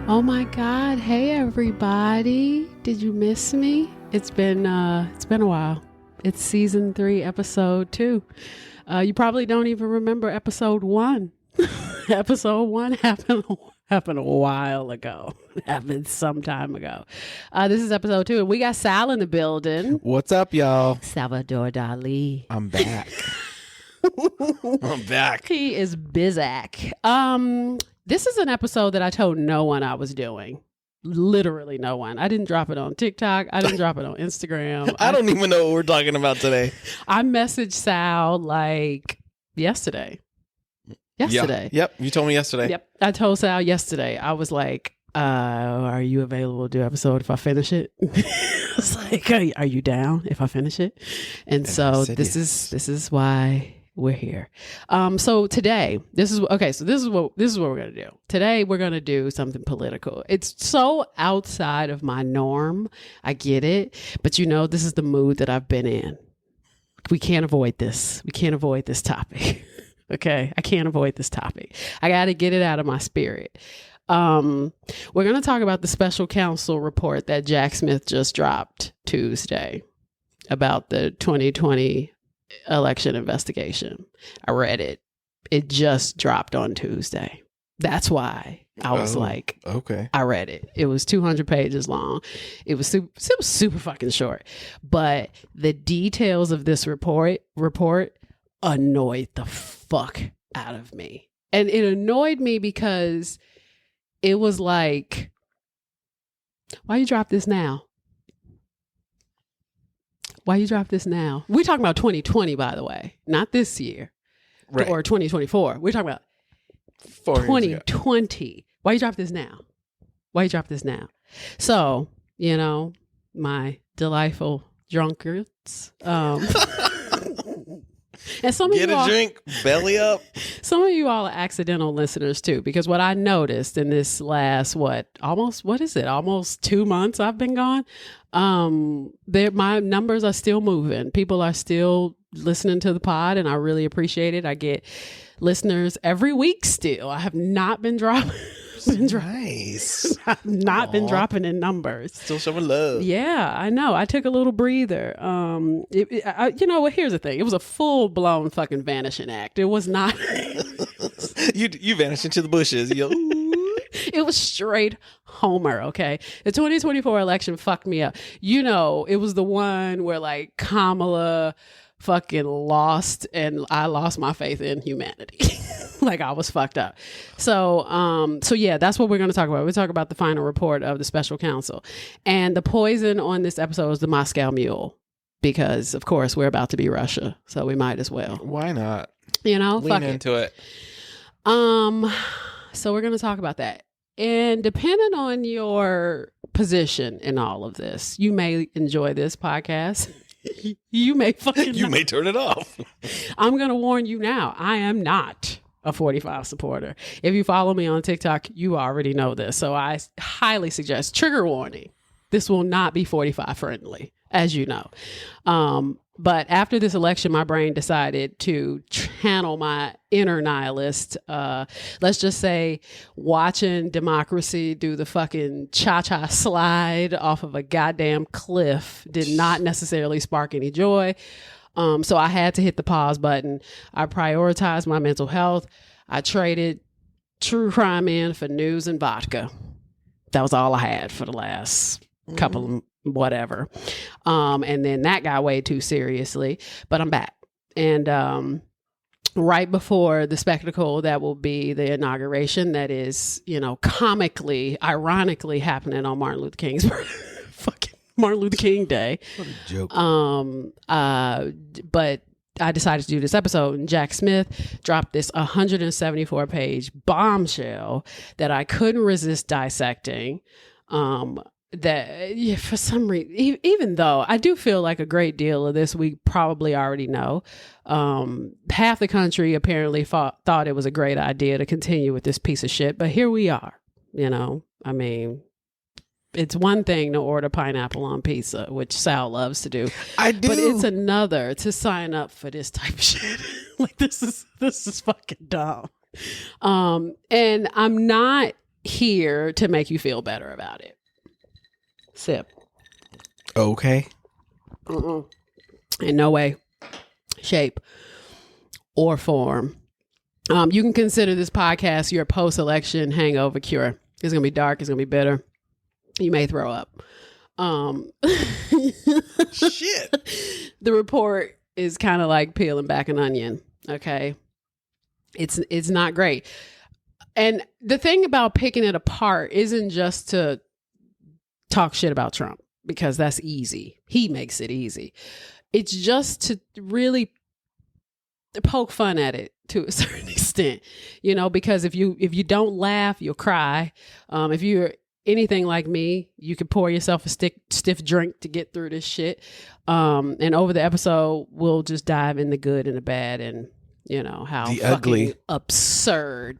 Oh my God. Hey everybody. Did you miss me? It's been a while. It's season 3, episode 2. You probably don't even remember episode 1. Episode 1 happened a while ago. Happened some time ago. This is episode 2, and we got Sal in the building. What's up, y'all? Salvador Dali. I'm back. I'm back. He is Bizak. This is an episode that I told no one I was doing. Literally no one. I didn't drop it on TikTok. I didn't drop it on Instagram. I don't even know what we're talking about today. I messaged Sal like yesterday. Yeah. Yep. You told me yesterday. Yep. I told Sal yesterday. I was like, are you available to do episode if I finish it? I was like, are you down if I finish it? And so this is why we're here. So today, this is what we're going to do. Today, we're going to do something political. It's so outside of my norm. I get it. But this is the mood that I've been in. We can't avoid this. We can't avoid this topic. Okay. I can't avoid this topic. I got to get it out of my spirit. We're going to talk about the special counsel report that Jack Smith just dropped Tuesday about the 2020 election investigation. I read it. It just dropped on Tuesday. That's why I was like, okay. I read it. It was 200 pages long. It was super fucking short. But the details of this report annoyed the fuck out of me. And it annoyed me because it was like, why you drop this now? Why you drop this now? We're talking about 2020, by the way, not this year, right, or 2024. We're talking about 2020. Why you drop this now? Why you drop this now? So, my delightful drunkards. And some of Get you a drink, belly up. Some of you all are accidental listeners too, because what I noticed in this last almost 2 months I've been gone. My numbers are still moving. People are still listening to the pod, and I really appreciate it. I get listeners every week still. I have not been dropping. Nice. I've not been dropping in numbers. Still showing love. Yeah, I know. I took a little breather. Here's the thing. It was a full blown fucking vanishing act. It was not. You vanished into the bushes. It was straight Homer. Okay, the 2024 election fucked me up. It was the one where like Kamala fucking lost, and I lost my faith in humanity. Like I was fucked up. So yeah, that's what we're going to talk about. We'll talk about the final report of the special counsel, and the poison on this episode is the Moscow Mule, because of course we're about to be Russia, so we might as well. Why not? Lean into it. So we're going to talk about that, and depending on your position in all of this, you may enjoy this podcast. You may turn it off. I'm going to warn you now. I am not a 45 supporter. If you follow me on TikTok, you already know this. So I highly suggest, trigger warning, this will not be 45 friendly, as you know. But after this election, my brain decided to channel my inner nihilist. Let's just say watching democracy do the fucking cha-cha slide off of a goddamn cliff did not necessarily spark any joy. So I had to hit the pause button. I prioritized my mental health. I traded true crime in for news and vodka. That was all I had for the last couple of whatever. And then that got way too seriously, but I'm back. And right before the spectacle that will be the inauguration that is, comically, ironically happening on Martin Luther King's fucking Martin Luther King Day. What a joke. But I decided to do this episode, and Jack Smith dropped this 174-page bombshell that I couldn't resist dissecting. That for some reason, even though I do feel like a great deal of this we probably already know, half the country apparently thought it was a great idea to continue with this piece of shit. But here we are. I mean, it's one thing to order pineapple on pizza, which Sal loves to do. I do. But it's another to sign up for this type of shit. Like this is fucking dumb. And I'm not here to make you feel better about it. Sip. Okay. In no way, shape, or form. You can consider this podcast your post-election hangover cure. It's going to be dark. It's going to be bitter. You may throw up. Shit. The report is kind of like peeling back an onion. Okay. It's not great. And the thing about picking it apart isn't just to talk shit about Trump, because that's easy. He makes it easy. It's just to really poke fun at it to a certain extent, because if you don't laugh, you'll cry. If you're anything like me, you could pour yourself a stiff drink to get through this shit. And over the episode, we'll just dive in the good and the bad and, how the fucking ugly, absurd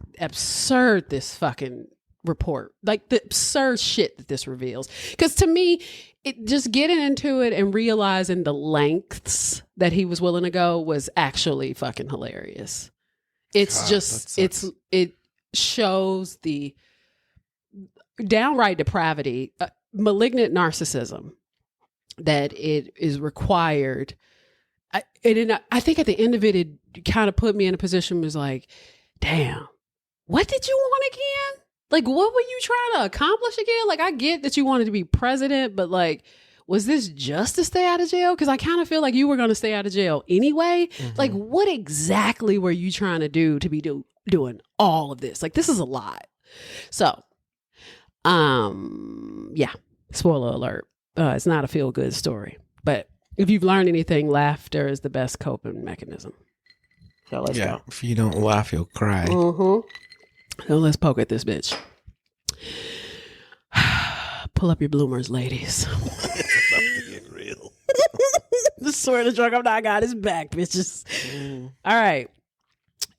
this fucking report, like the absurd shit that this reveals. Because to me, it just getting into it and realizing the lengths that he was willing to go was actually fucking hilarious. It's it shows the downright depravity, malignant narcissism that it is required. I think at the end of it, it kind of put me in a position was like, damn, what did you want again? Like, what were you trying to accomplish again? Like, I get that you wanted to be president, but like, was this just to stay out of jail? Because I kind of feel like you were going to stay out of jail anyway. Mm-hmm. Like, what exactly were you trying to do to be doing all of this? Like, this is a lot. So, yeah, spoiler alert. It's not a feel good story, but if you've learned anything, laughter is the best coping mechanism. So let's go. If you don't laugh, you'll cry. Mm-hmm. So let's poke at this bitch. Pull up your bloomers, ladies. It's about to get real. The swear the drunk I'm not got his back, bitches. All right.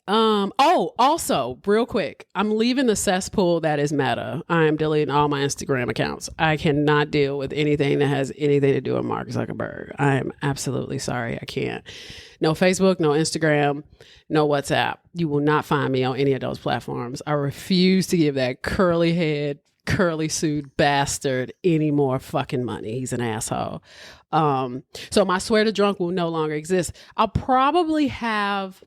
Also, real quick, I'm leaving the cesspool that is Meta. I am deleting all my Instagram accounts. I cannot deal with anything that has anything to do with Mark Zuckerberg. I am absolutely sorry. I can't. No Facebook, no Instagram, no WhatsApp. You will not find me on any of those platforms. I refuse to give that curly head, curly sued bastard any more fucking money. He's an asshole. So my swear to drunk will no longer exist. I'll probably have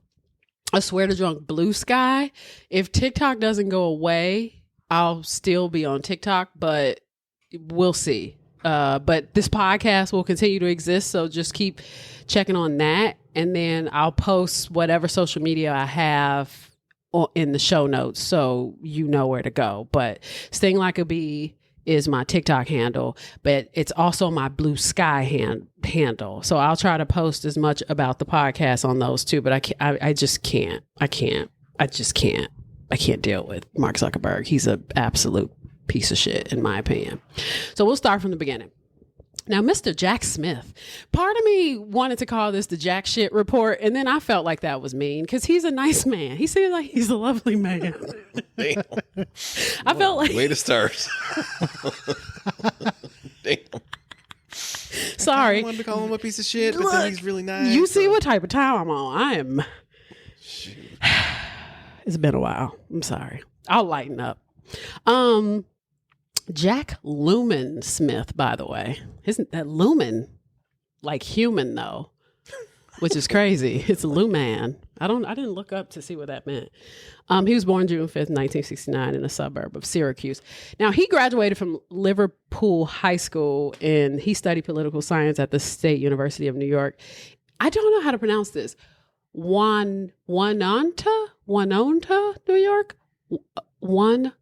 I swear to drunk Blue Sky. If TikTok doesn't go away, I'll still be on TikTok, but we'll see. But this podcast will continue to exist, so just keep checking on that. And then I'll post whatever social media I have in the show notes so you know where to go. But Sting Like a Bee is my TikTok handle, but it's also my Blue Sky handle. So I'll try to post as much about the podcast on those two, but I just can't. I can't deal with Mark Zuckerberg. He's an absolute piece of shit, in my opinion. So we'll start from the beginning. Now, Mr. Jack Smith, part of me wanted to call this the Jack Shit report, and then I felt like that was mean because he's a nice man. He seems like he's a lovely man. Damn. I felt like... Way to start. Damn. Sorry. I wanted to call him a piece of shit, but then he's really nice. You see what type of time I'm on. I am... Shoot. It's been a while. I'm sorry. I'll lighten up. Jack Lumen Smith, by the way. Isn't that Lumen? Like human, though. Which is crazy. It's Luman. I didn't look up to see what that meant. He was born June 5th, 1969 in a suburb of Syracuse. Now, he graduated from Liverpool High School and he studied political science at the State University of New York. I don't know how to pronounce this. Oneonta, New York? Oneonta.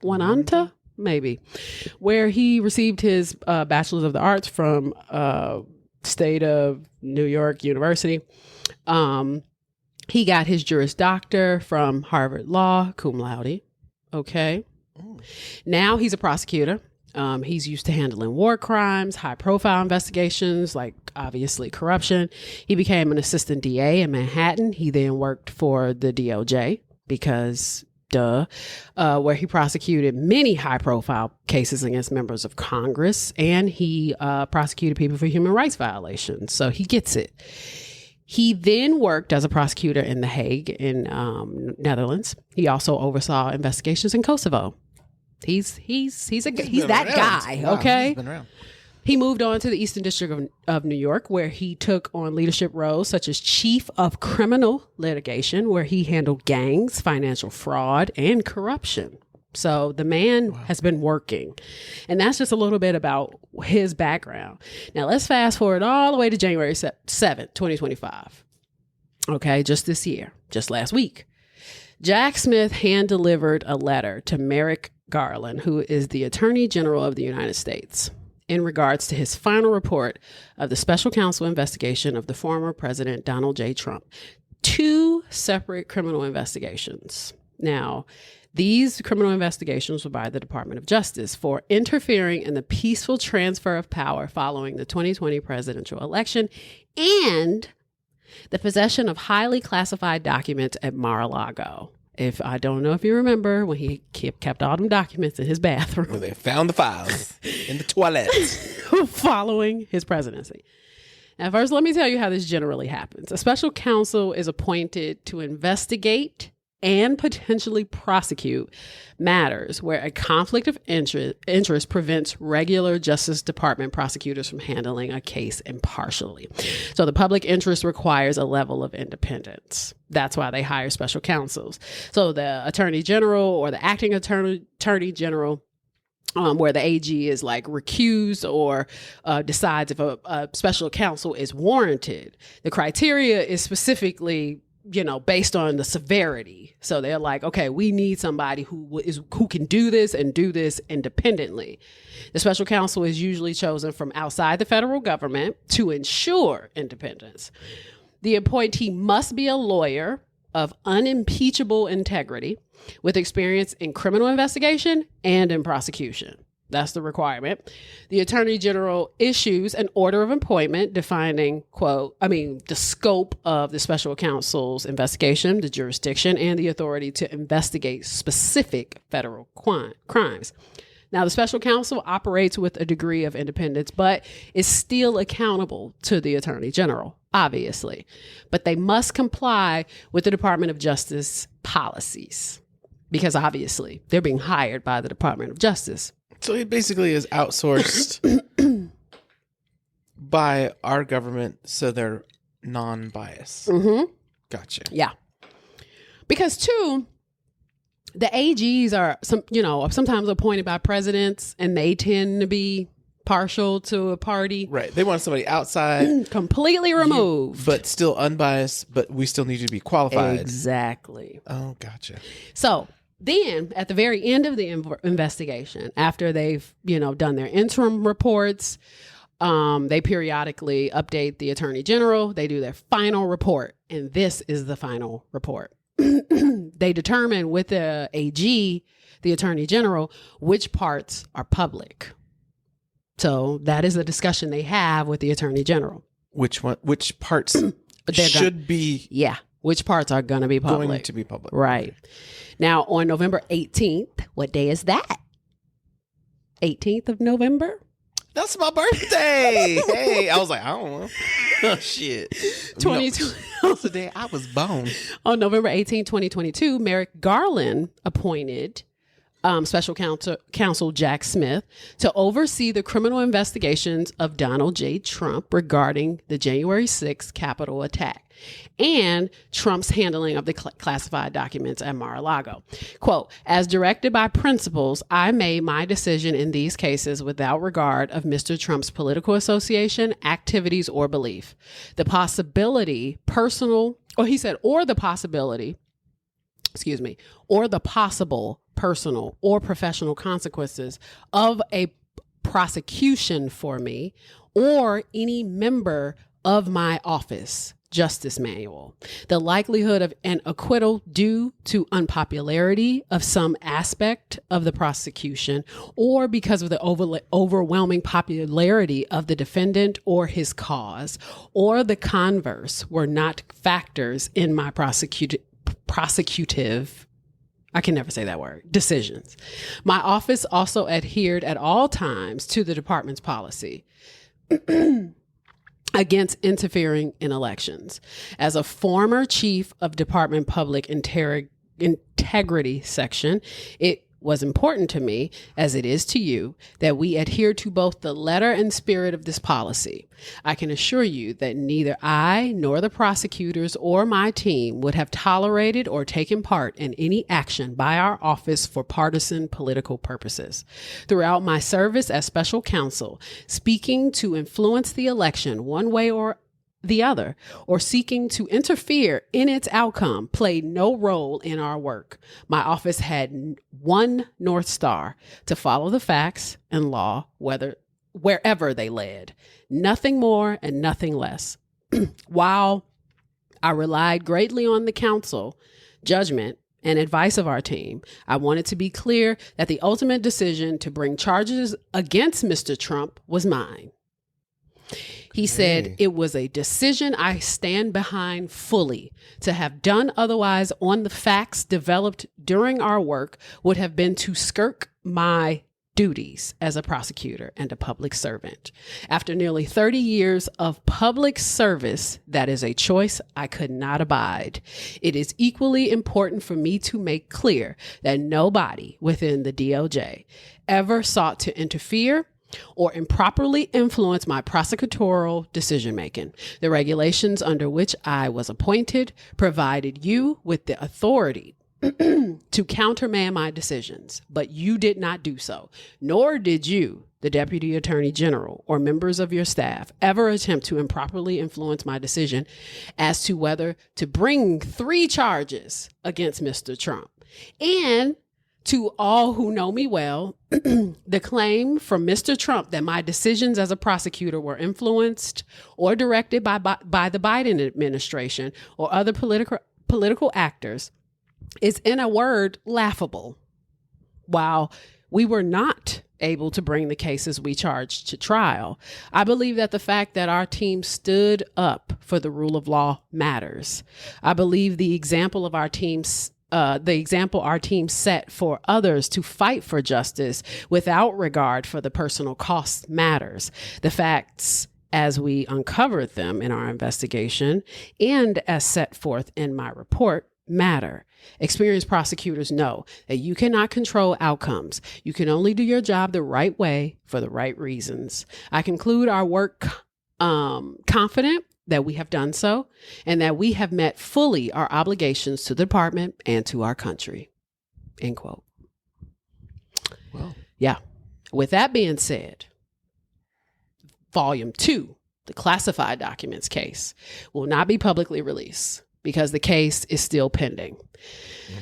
Oneonta, maybe, where he received his bachelor's of the arts from State of New York University. He got his Juris Doctor from Harvard Law, cum laude. Okay. Now he's a prosecutor. He's used to handling war crimes, high profile investigations, like obviously corruption. He became an assistant DA in Manhattan. He then worked for the DOJ because where he prosecuted many high profile cases against members of Congress, and he prosecuted people for human rights violations. So he gets it. He then worked as a prosecutor in The Hague in Netherlands. He also oversaw investigations in Kosovo. He's that guy. Wow, okay. he's been around. He moved on to the Eastern District of New York, where he took on leadership roles such as chief of criminal litigation, where he handled gangs, financial fraud, and corruption. So the man has been working. And that's just a little bit about his background. Now let's fast forward all the way to January 7th, 2025. Okay, just this year, just last week. Jack Smith hand-delivered a letter to Merrick Garland, who is the Attorney General of the United States, in regards to his final report of the special counsel investigation of the former President Donald J. Trump. 2 separate criminal investigations. Now, these criminal investigations were by the Department of Justice for interfering in the peaceful transfer of power following the 2020 presidential election and the possession of highly classified documents at Mar-a-Lago. If I don't know if you remember when he kept all them documents in his bathroom. Where they found the files in the toilet. Following his presidency. Now, first, let me tell you how this generally happens. A special counsel is appointed to investigate and potentially prosecute matters where a conflict of interest prevents regular Justice Department prosecutors from handling a case impartially. So the public interest requires a level of independence. That's why they hire special counsels. So the Attorney General or the acting Attorney General, where the AG is like recused or decides if a special counsel is warranted. The criteria is specifically based on the severity. So they're like, okay, we need somebody who can do this and do this independently. The special counsel is usually chosen from outside the federal government to ensure independence. The appointee must be a lawyer of unimpeachable integrity with experience in criminal investigation and in prosecution. That's the requirement. The Attorney General issues an order of appointment defining, the scope of the special counsel's investigation, the jurisdiction, and the authority to investigate specific federal crimes. Now, the special counsel operates with a degree of independence, but is still accountable to the Attorney General, obviously. But they must comply with the Department of Justice policies because obviously they're being hired by the Department of Justice. So he basically is outsourced by our government, so they're non-biased. Mm-hmm. Gotcha. Yeah. Because too, the AGs are sometimes appointed by presidents, and they tend to be partial to a party. Right. They want somebody outside, completely removed, but still unbiased. But we still need you to be qualified. Exactly. Oh, gotcha. So. Then, at the very end of the investigation, after they've, done their interim reports, they periodically update the Attorney General. They do their final report, and this is the final report. They determine with the AG, the Attorney General, which parts are public. So that is the discussion they have with the Attorney General. Which parts should be? Yeah. Which parts are going to be public? Going to be public. Right. Now, on November 18th, what day is that? 18th of November? That's my birthday. Hey, I was like, I don't know. Oh, shit. 2020. That's the day I was born. On November 18th, 2022, Merrick Garland appointed Special Counsel Jack Smith to oversee the criminal investigations of Donald J. Trump regarding the January 6th Capitol attack and Trump's handling of the classified documents at Mar-a-Lago. Quote, as directed by principals, I made my decision in these cases without regard of Mr. Trump's political association, activities, or belief. The possibility, or the possible personal or professional consequences of a prosecution for me or any member of my office. Justice Manual. The likelihood of an acquittal due to unpopularity of some aspect of the prosecution or because of the overwhelming popularity of the defendant or his cause or the converse were not factors in my prosecutive, I can never say that word, decisions. My office also adhered at all times to the department's policy. against interfering in elections. As a former chief of Department Public Integrity section, it was important to me, as it is to you, that we adhere to both the letter and spirit of this policy. I can assure you that neither I nor the prosecutors or my team would have tolerated or taken part in any action by our office for partisan political purposes. Throughout my service as special counsel, speaking to influence the election one way or the other, or seeking to interfere in its outcome, played no role in our work. My office had one North Star: to follow the facts and law, wherever they led. Nothing more and nothing less. While I relied greatly on the counsel, judgment, and advice of our team, I wanted to be clear that the ultimate decision to bring charges against Mr. Trump was mine. He said it was a decision I stand behind fully. To have done otherwise on the facts developed during our work would have been to skirt my duties as a prosecutor and a public servant. After nearly 30 years of public service, that is a choice I could not abide. It is equally important for me to make clear that nobody within the DOJ ever sought to interfere or improperly influence my prosecutorial decision-making. The regulations under which I was appointed provided you with the authority to countermand my decisions, but you did not do so, nor did you, the Deputy Attorney General, or members of your staff, ever attempt to improperly influence my decision as to whether to bring 3 charges against Mr. Trump. And to all who know me well, the claim from Mr. Trump that my decisions as a prosecutor were influenced or directed by the Biden administration or other political actors is, in a word, laughable. While we were not able to bring the cases we charged to trial, I believe that the fact that our team stood up for the rule of law matters. I believe the example our team set for others to fight for justice without regard for the personal costs matters. The facts, as we uncovered them in our investigation and as set forth in my report, matter. Experienced prosecutors know that you cannot control outcomes. You can only do your job the right way for the right reasons. I conclude our work confident that we have done so and that we have met fully our obligations to the department and to our country. End quote. Well, yeah. With that being said, Volume 2, the classified documents case, will not be publicly released because the case is still pending.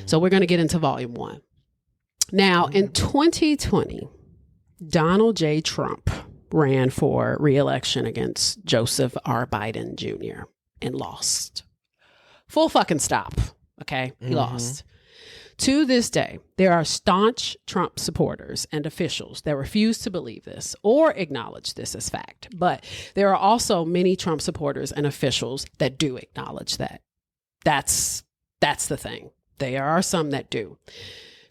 So we're going to get into Volume 1. Now, in 2020, Donald J. Trump ran for re-election against Joseph R. Biden Jr. and lost. Full fucking stop. Okay? He lost. To this day, there are staunch Trump supporters and officials that refuse to believe this or acknowledge this as fact. But there are also many Trump supporters and officials that do acknowledge that. That's the thing. There are some that do.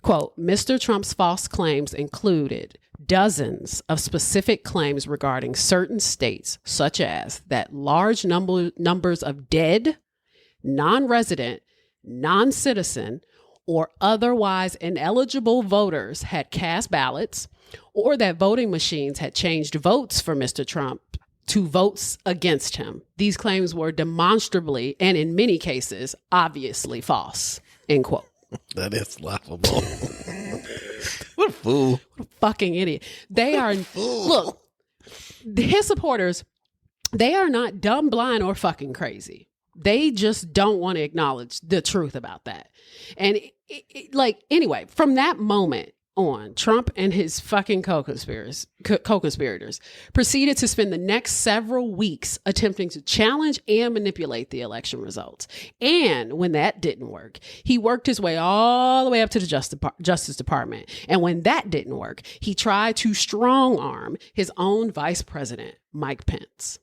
Quote, Mr. Trump's false claims included dozens of specific claims regarding certain states, such as that large numbers of dead, non-resident, non-citizen, or otherwise ineligible voters had cast ballots, or that voting machines had changed votes for Mr. Trump to votes against him. These claims were demonstrably, and in many cases, obviously false. End quote. That is laughable. What a fool. What a fucking idiot. They are, look, his supporters, they are not dumb, blind, or fucking crazy. They just don't want to acknowledge the truth about that. And anyway, from that moment on, Trump and his fucking co-conspirators proceeded to spend the next several weeks attempting to challenge and manipulate the election results. And when that didn't work, he worked his way all the way up to the Justice Department. And when that didn't work, he tried to strong arm his own vice president, Mike Pence.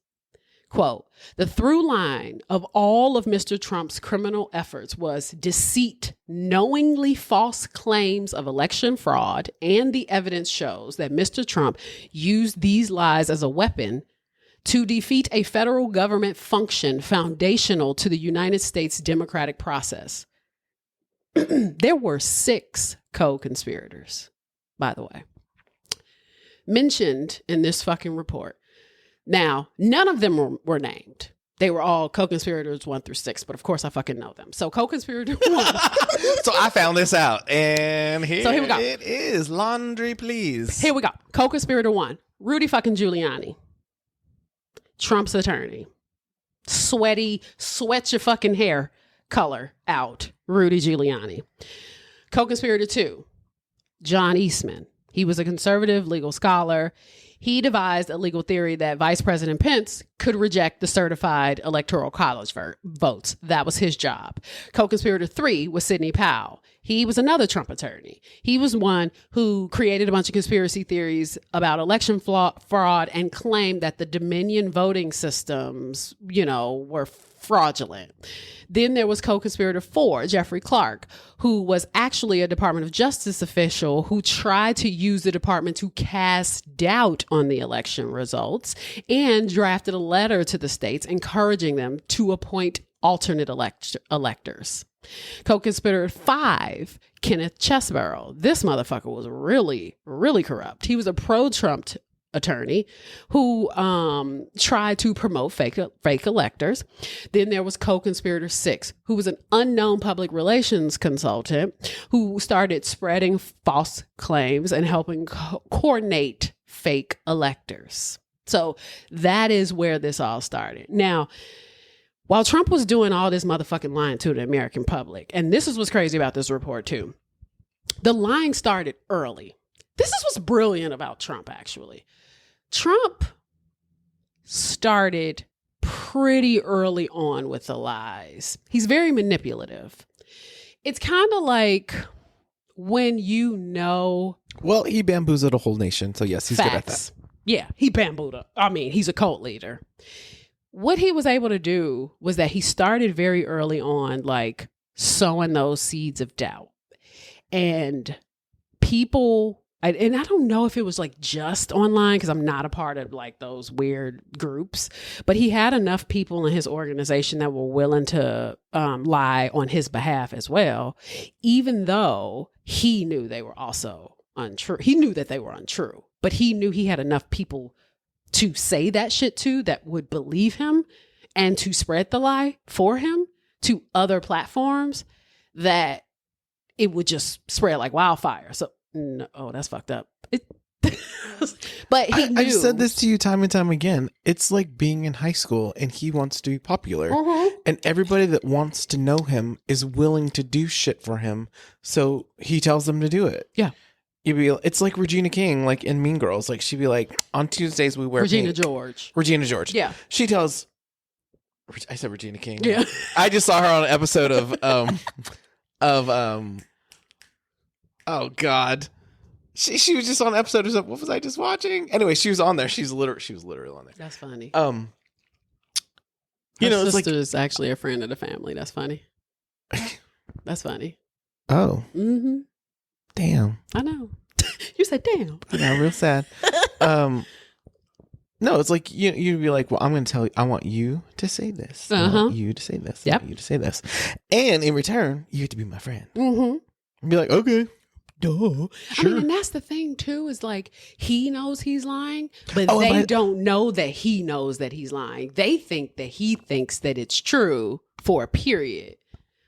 Quote, the through line of all of Mr. Trump's criminal efforts was deceit, knowingly false claims of election fraud, and the evidence shows that Mr. Trump used these lies as a weapon to defeat a federal government function foundational to the United States democratic process. There were 6 co-conspirators, by the way, mentioned in this fucking report. Now, none of them were named. They were all co-conspirators 1 through 6, but of course I fucking know them. So co-conspirator 1. So I found this out, and here we go. It is. Laundry, please. Here we go. Co-conspirator 1, Rudy fucking Giuliani. Trump's attorney. Sweat your fucking hair color out, Rudy Giuliani. Co-conspirator 2, John Eastman. He was a conservative legal scholar. He devised a legal theory that Vice President Pence could reject the certified electoral college votes. That was his job. Co-conspirator 3 was Sidney Powell. He was another Trump attorney. He was one who created a bunch of conspiracy theories about election fraud and claimed that the Dominion voting systems, were fraudulent. Then there was co-conspirator 4, Jeffrey Clark, who was actually a Department of Justice official who tried to use the department to cast doubt on the election results and drafted a letter to the states encouraging them to appoint alternate electors. Co-conspirator 5, Kenneth Chesebro. This motherfucker was really, really corrupt. He was a pro-Trump attorney who tried to promote fake electors. Then there was co-conspirator 6, who was an unknown public relations consultant who started spreading false claims and helping coordinate fake electors. So that is where this all started. Now, while Trump was doing all this motherfucking lying to the American public, and this is what's crazy about this report too, the lying started early. This is what's brilliant about Trump, actually. Trump started pretty early on with the lies. He's very manipulative. It's kind of like when Well, he bamboozled a whole nation, so yes, he's facts. Good at that. Yeah, he bamboozled. He's a cult leader. What he was able to do was that he started very early on, like sowing those seeds of doubt. And people, and I don't know if it was like just online because I'm not a part of like those weird groups, but he had enough people in his organization that were willing to lie on his behalf as well, even though he knew they were also untrue. He knew that they were untrue, but he knew he had enough people to say that shit to that would believe him and to spread the lie for him to other platforms that it would just spread like wildfire. So, that's fucked up. But he knew. I've said this to you time and time again. It's like being in high school and he wants to be popular. And everybody that wants to know him is willing to do shit for him. So he tells them to do it. Yeah. It's like Regina King, like in Mean Girls. Like she'd be like, on Tuesdays we wear Regina pink. George. Regina George. Yeah. She tells. I said Regina King. Yeah. I just saw her on an episode of oh God. She was just on an episode of what was I just watching? Anyway, she was on there. She was literally on there. That's funny. Her Her it's like sister's actually a friend of the family. That's funny. That's funny. oh. Mm-hmm. Damn. I know. You said damn. Yeah, real sad. No, it's like you'd be like, well, I'm going to tell you, I want you to say this. I want you to say this. I want you to say this. And in return, you have to be my friend. Mm-hmm. And be like, okay. Duh. Sure. And that's the thing too, is like he knows he's lying, but they don't know that he knows that he's lying. They think that he thinks that it's true for a period.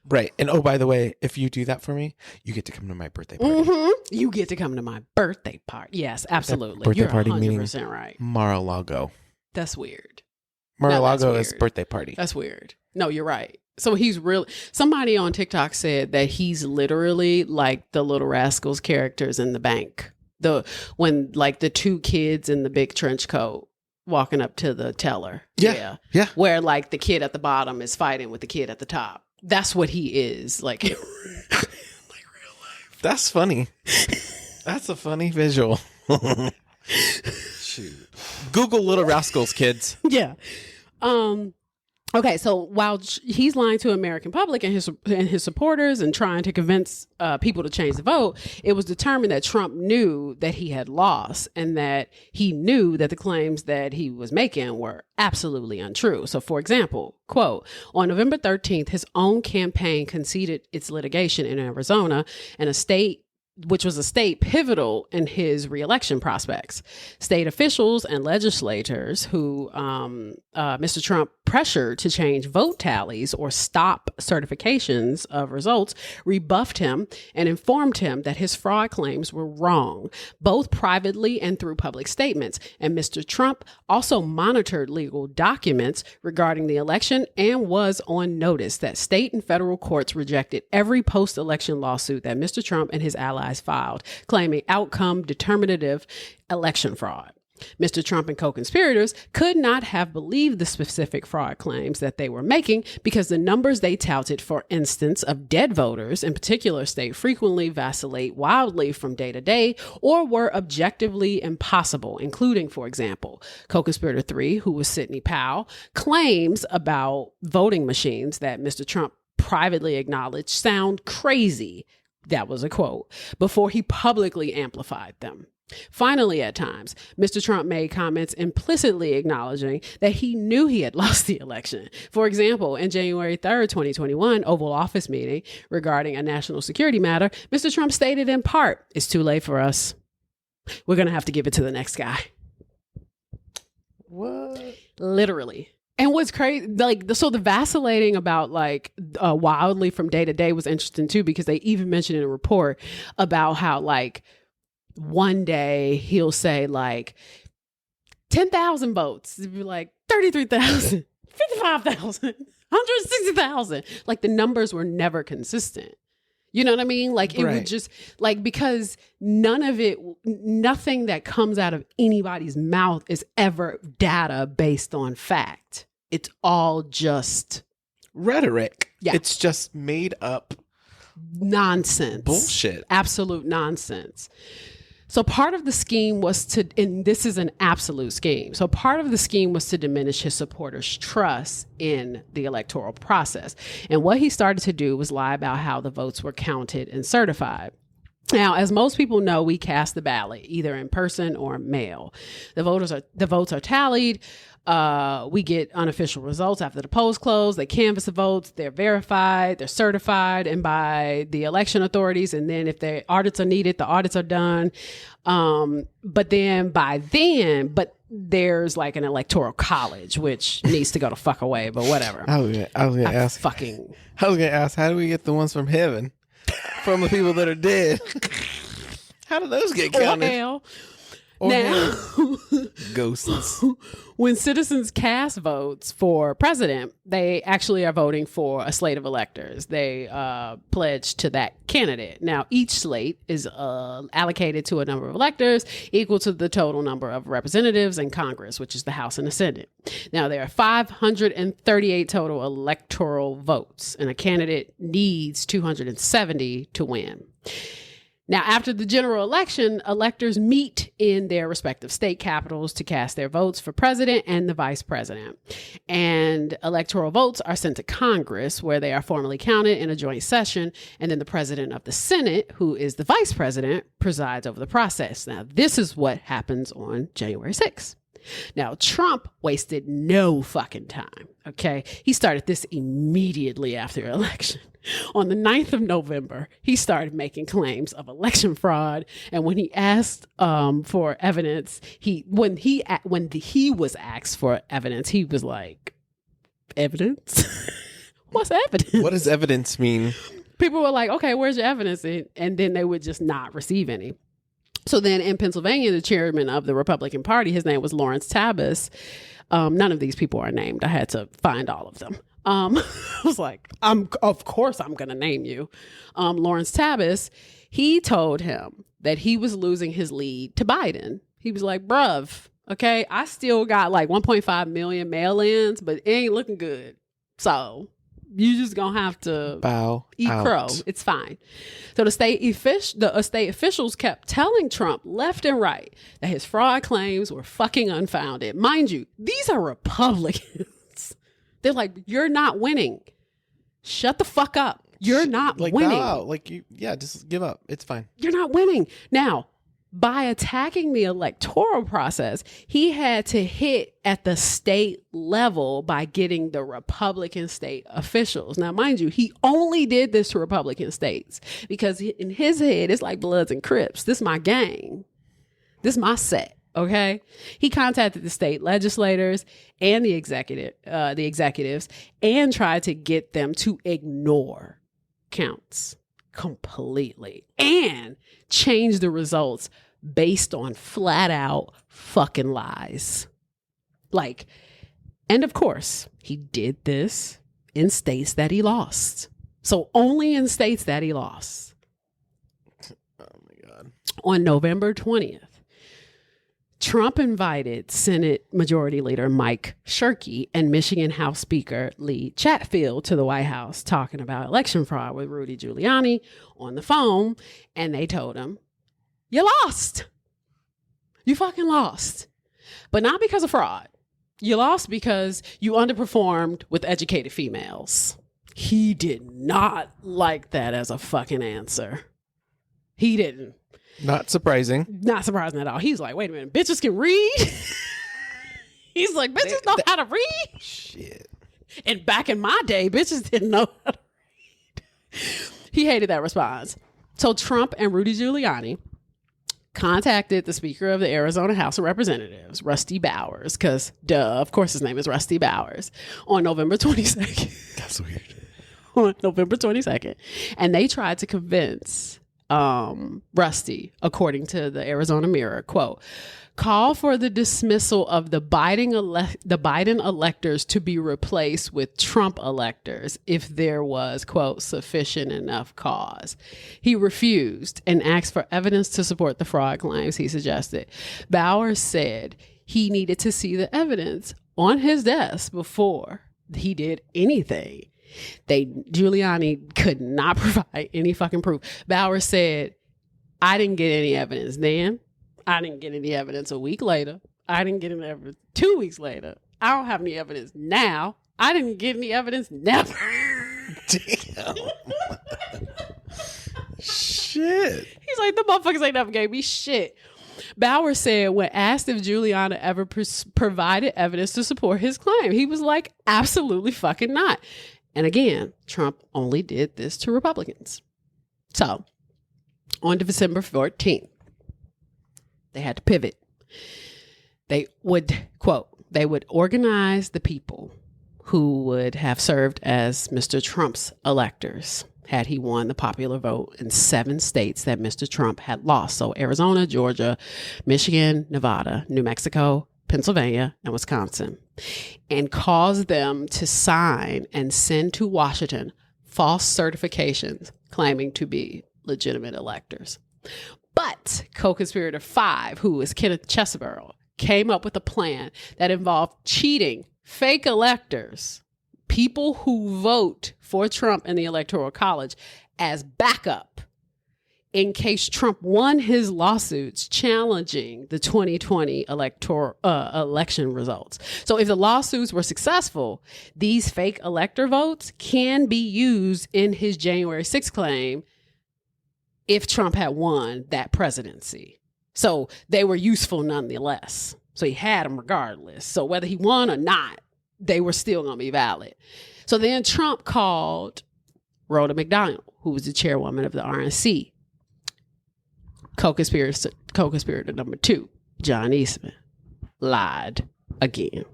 Right. And oh, by the way, if you do that for me, you get to come to my birthday party. Mm-hmm. You get to come to my birthday party. Yes, absolutely. Birthday You're party 100% meaning right. Mar-a-Lago. That's weird. Mar-a-Lago that's is weird. birthday party. That's weird. No, you're right. So he's really, somebody on TikTok said that he's literally like the Little Rascals characters in The Bank. When like the 2 kids in the big trench coat walking up to the teller. Yeah. Where like the kid at the bottom is fighting with the kid at the top. That's what he is. Like real life. That's funny. That's a funny visual. Shoot. Google Little Rascals, kids. Yeah. Okay, so while he's lying to the American public and his supporters and trying to convince people to change the vote, it was determined that Trump knew that he had lost and that he knew that the claims that he was making were absolutely untrue. So, for example, quote, on November 13th, his own campaign conceded its litigation in Arizona, and which was a state pivotal in his reelection prospects. State officials and legislators who Mr. Trump pressured to change vote tallies or stop certifications of results rebuffed him and informed him that his fraud claims were wrong, both privately and through public statements. And Mr. Trump also monitored legal documents regarding the election and was on notice that state and federal courts rejected every post-election lawsuit that Mr. Trump and his allies filed, claiming outcome determinative election fraud. Mr. Trump and co-conspirators could not have believed the specific fraud claims that they were making because the numbers they touted, for instance, of dead voters in particular state frequently vacillate wildly from day to day or were objectively impossible, including, for example, co-conspirator 3, who was Sidney Powell, claims about voting machines that Mr. Trump privately acknowledged sound crazy. That was a quote, before he publicly amplified them. Finally, at times, Mr. Trump made comments implicitly acknowledging that he knew he had lost the election. For example, in January 3rd, 2021, Oval Office meeting regarding a national security matter, Mr. Trump stated in part, "It's too late for us. We're going to have to give it to the next guy." What? Literally. And what's crazy, so the vacillating about wildly from day to day was interesting too, because they even mentioned in a report about how one day he'll say 10,000 votes. It'd be 33,000, 55,000, 160,000. The numbers were never consistent. You know what I mean? It would just because nothing that comes out of anybody's mouth is ever data based on fact. It's all just rhetoric. Yeah. It's just made up nonsense. Bullshit. Absolute nonsense. So part of the scheme was and this is an absolute scheme. So part of the scheme was to diminish his supporters' trust in the electoral process. And what he started to do was lie about how the votes were counted and certified. Now, as most people know, we cast the ballot either in person or mail. The votes are tallied. We get unofficial results after the polls close. They canvass the votes. They're verified. They're certified and by the election authorities. And then if the audits are needed, the audits are done. But there's an electoral college, which needs to go the fuck away, but whatever. I was gonna ask, how do we get the ones from heaven? From the people that are dead. How do those get counted? Now, ghosts. When citizens cast votes for president, they actually are voting for a slate of electors. They pledge to that candidate. Now, each slate is allocated to a number of electors equal to the total number of representatives in Congress, which is the House and the Senate. Now, there are 538 total electoral votes, and a candidate needs 270 to win. Now, after the general election, electors meet in their respective state capitals to cast their votes for president and the vice president. And electoral votes are sent to Congress, where they are formally counted in a joint session. And then the president of the Senate, who is the vice president, presides over the process. Now, this is what happens on January 6th. Now, Trump wasted no fucking time, okay? He started this immediately after the election. On the 9th of November, he started making claims of election fraud. And when he asked for evidence, when he was asked for evidence, he was like, "Evidence? What's evidence? What does evidence mean?" People were like, "Okay, where's your evidence?" And then they would just not receive any. So then in Pennsylvania, the chairman of the Republican Party, his name was Lawrence Tabas. None of these people are named. I had to find all of them. I was like, of course I'm going to name you. Lawrence Tabas, he told him that he was losing his lead to Biden. He was like, "Bruv, okay, I still got 1.5 million mail-ins, but it ain't looking good. So you just gonna have to eat crow. It's fine." So the state officials kept telling Trump left and right that his fraud claims were fucking unfounded. Mind you, these are Republicans. They're like, you're not winning. Shut the fuck up. You're not winning. Bow out. Just give up. It's fine. You're not winning. Now, by attacking the electoral process, he had to hit at the state level by getting the Republican state officials. Now, mind you, he only did this to Republican states because in his head, it's like Bloods and Crips. This is my gang. This is my set. Okay. He contacted the state legislators and the executives and tried to get them to ignore counts completely and change the results based on flat out fucking lies. And of course, he did this in states that he lost. So only in states that he lost. Oh my God. On November 20th, Trump invited Senate Majority Leader Mike Shirkey and Michigan House Speaker Lee Chatfield to the White House talking about election fraud with Rudy Giuliani on the phone. And they told him, you lost. You fucking lost. But not because of fraud. You lost because you underperformed with educated females. He did not like that as a fucking answer. He didn't. Not surprising. Not surprising at all. He's like, wait a minute, bitches can read? He's like, bitches know how to read? Shit. And back in my day, bitches didn't know how to read. He hated that response. So Trump and Rudy Giuliani contacted the Speaker of the Arizona House of Representatives, Rusty Bowers, because of course his name is Rusty Bowers, on November 22nd. That's weird. On November 22nd. And they tried to convince Rusty, according to the Arizona Mirror, quote, call for the dismissal of the Biden electors to be replaced with Trump electors if there was, quote, sufficient enough cause. He refused and asked for evidence to support the fraud claims he suggested. Bowers said he needed to see the evidence on his desk before he did anything. Giuliani could not provide any fucking proof. Bowers said, I didn't get any evidence then. I didn't get any evidence a week later. I didn't get any evidence 2 weeks later. I don't have any evidence now. I didn't get any evidence never. Damn. Shit. He's like, the motherfuckers ain't never gave me shit. Bowers said when asked if Giuliani ever provided evidence to support his claim, he was like, absolutely fucking not. And again, Trump only did this to Republicans. So on December 14th, they had to pivot. They would, quote, they would organize the people who would have served as Mr. Trump's electors had he won the popular vote in 7 states that Mr. Trump had lost. So Arizona, Georgia, Michigan, Nevada, New Mexico, Pennsylvania, and Wisconsin, and cause them to sign and send to Washington false certifications claiming to be legitimate electors. But co-conspirator 5, who is Kenneth Chesebro, came up with a plan that involved cheating fake electors, people who vote for Trump in the Electoral College, as backup in case Trump won his lawsuits challenging the 2020 election results. So if the lawsuits were successful, these fake elector votes can be used in his January 6th claim if Trump had won that presidency. So they were useful nonetheless. So he had them regardless. So whether he won or not, they were still going to be valid. So then Trump called Rhoda McDonald, who was the chairwoman of the RNC. Co-conspirator number 2, John Eastman, lied again.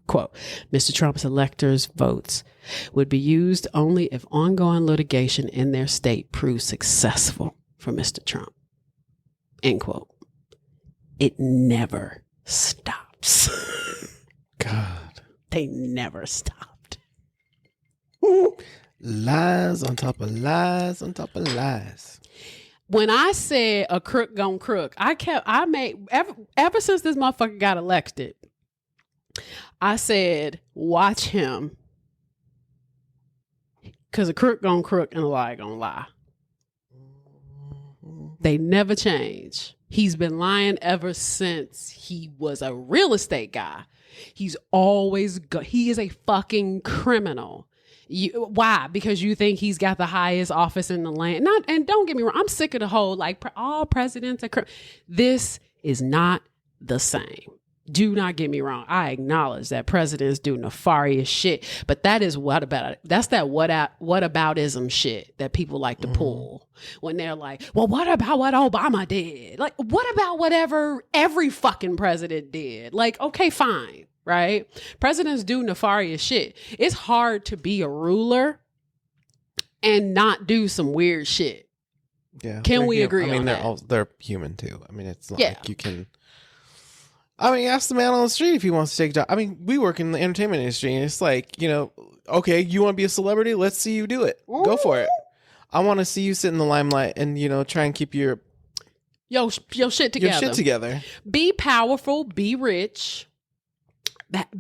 Quote, Mr. Trump's electors' votes would be used only if ongoing litigation in their state proves successful for Mr. Trump. End quote. It never stops. God. They never stopped. Lies on top of lies on top of lies. When I said a crook gone crook, ever since this motherfucker got elected, I said, watch him. Because a crook gone crook and a lie gonna lie. They never change. He's been lying ever since he was a real estate guy. He is a fucking criminal. Why? Because you think he's got the highest office in the land. And don't get me wrong, I'm sick of the whole like all presidents are this is not the same. Do not get me wrong. I acknowledge that presidents do nefarious shit, but that is that's that whataboutism shit that people like to pull when they're like, well, what about what Obama did? Like, what about whatever every fucking president did? Like, okay, fine, right? Presidents do nefarious shit. It's hard to be a ruler and not do some weird shit. Yeah. Can we agree on that? They're human too. I mean, it's not like you can... I mean, ask the man on the street if he wants to take a job. I mean, we work in the entertainment industry, and it's like, you know, okay, you want to be a celebrity? Let's see you do it. Go for it. I want to see you sit in the limelight and, you know, try and keep your shit together. Be powerful. Be rich.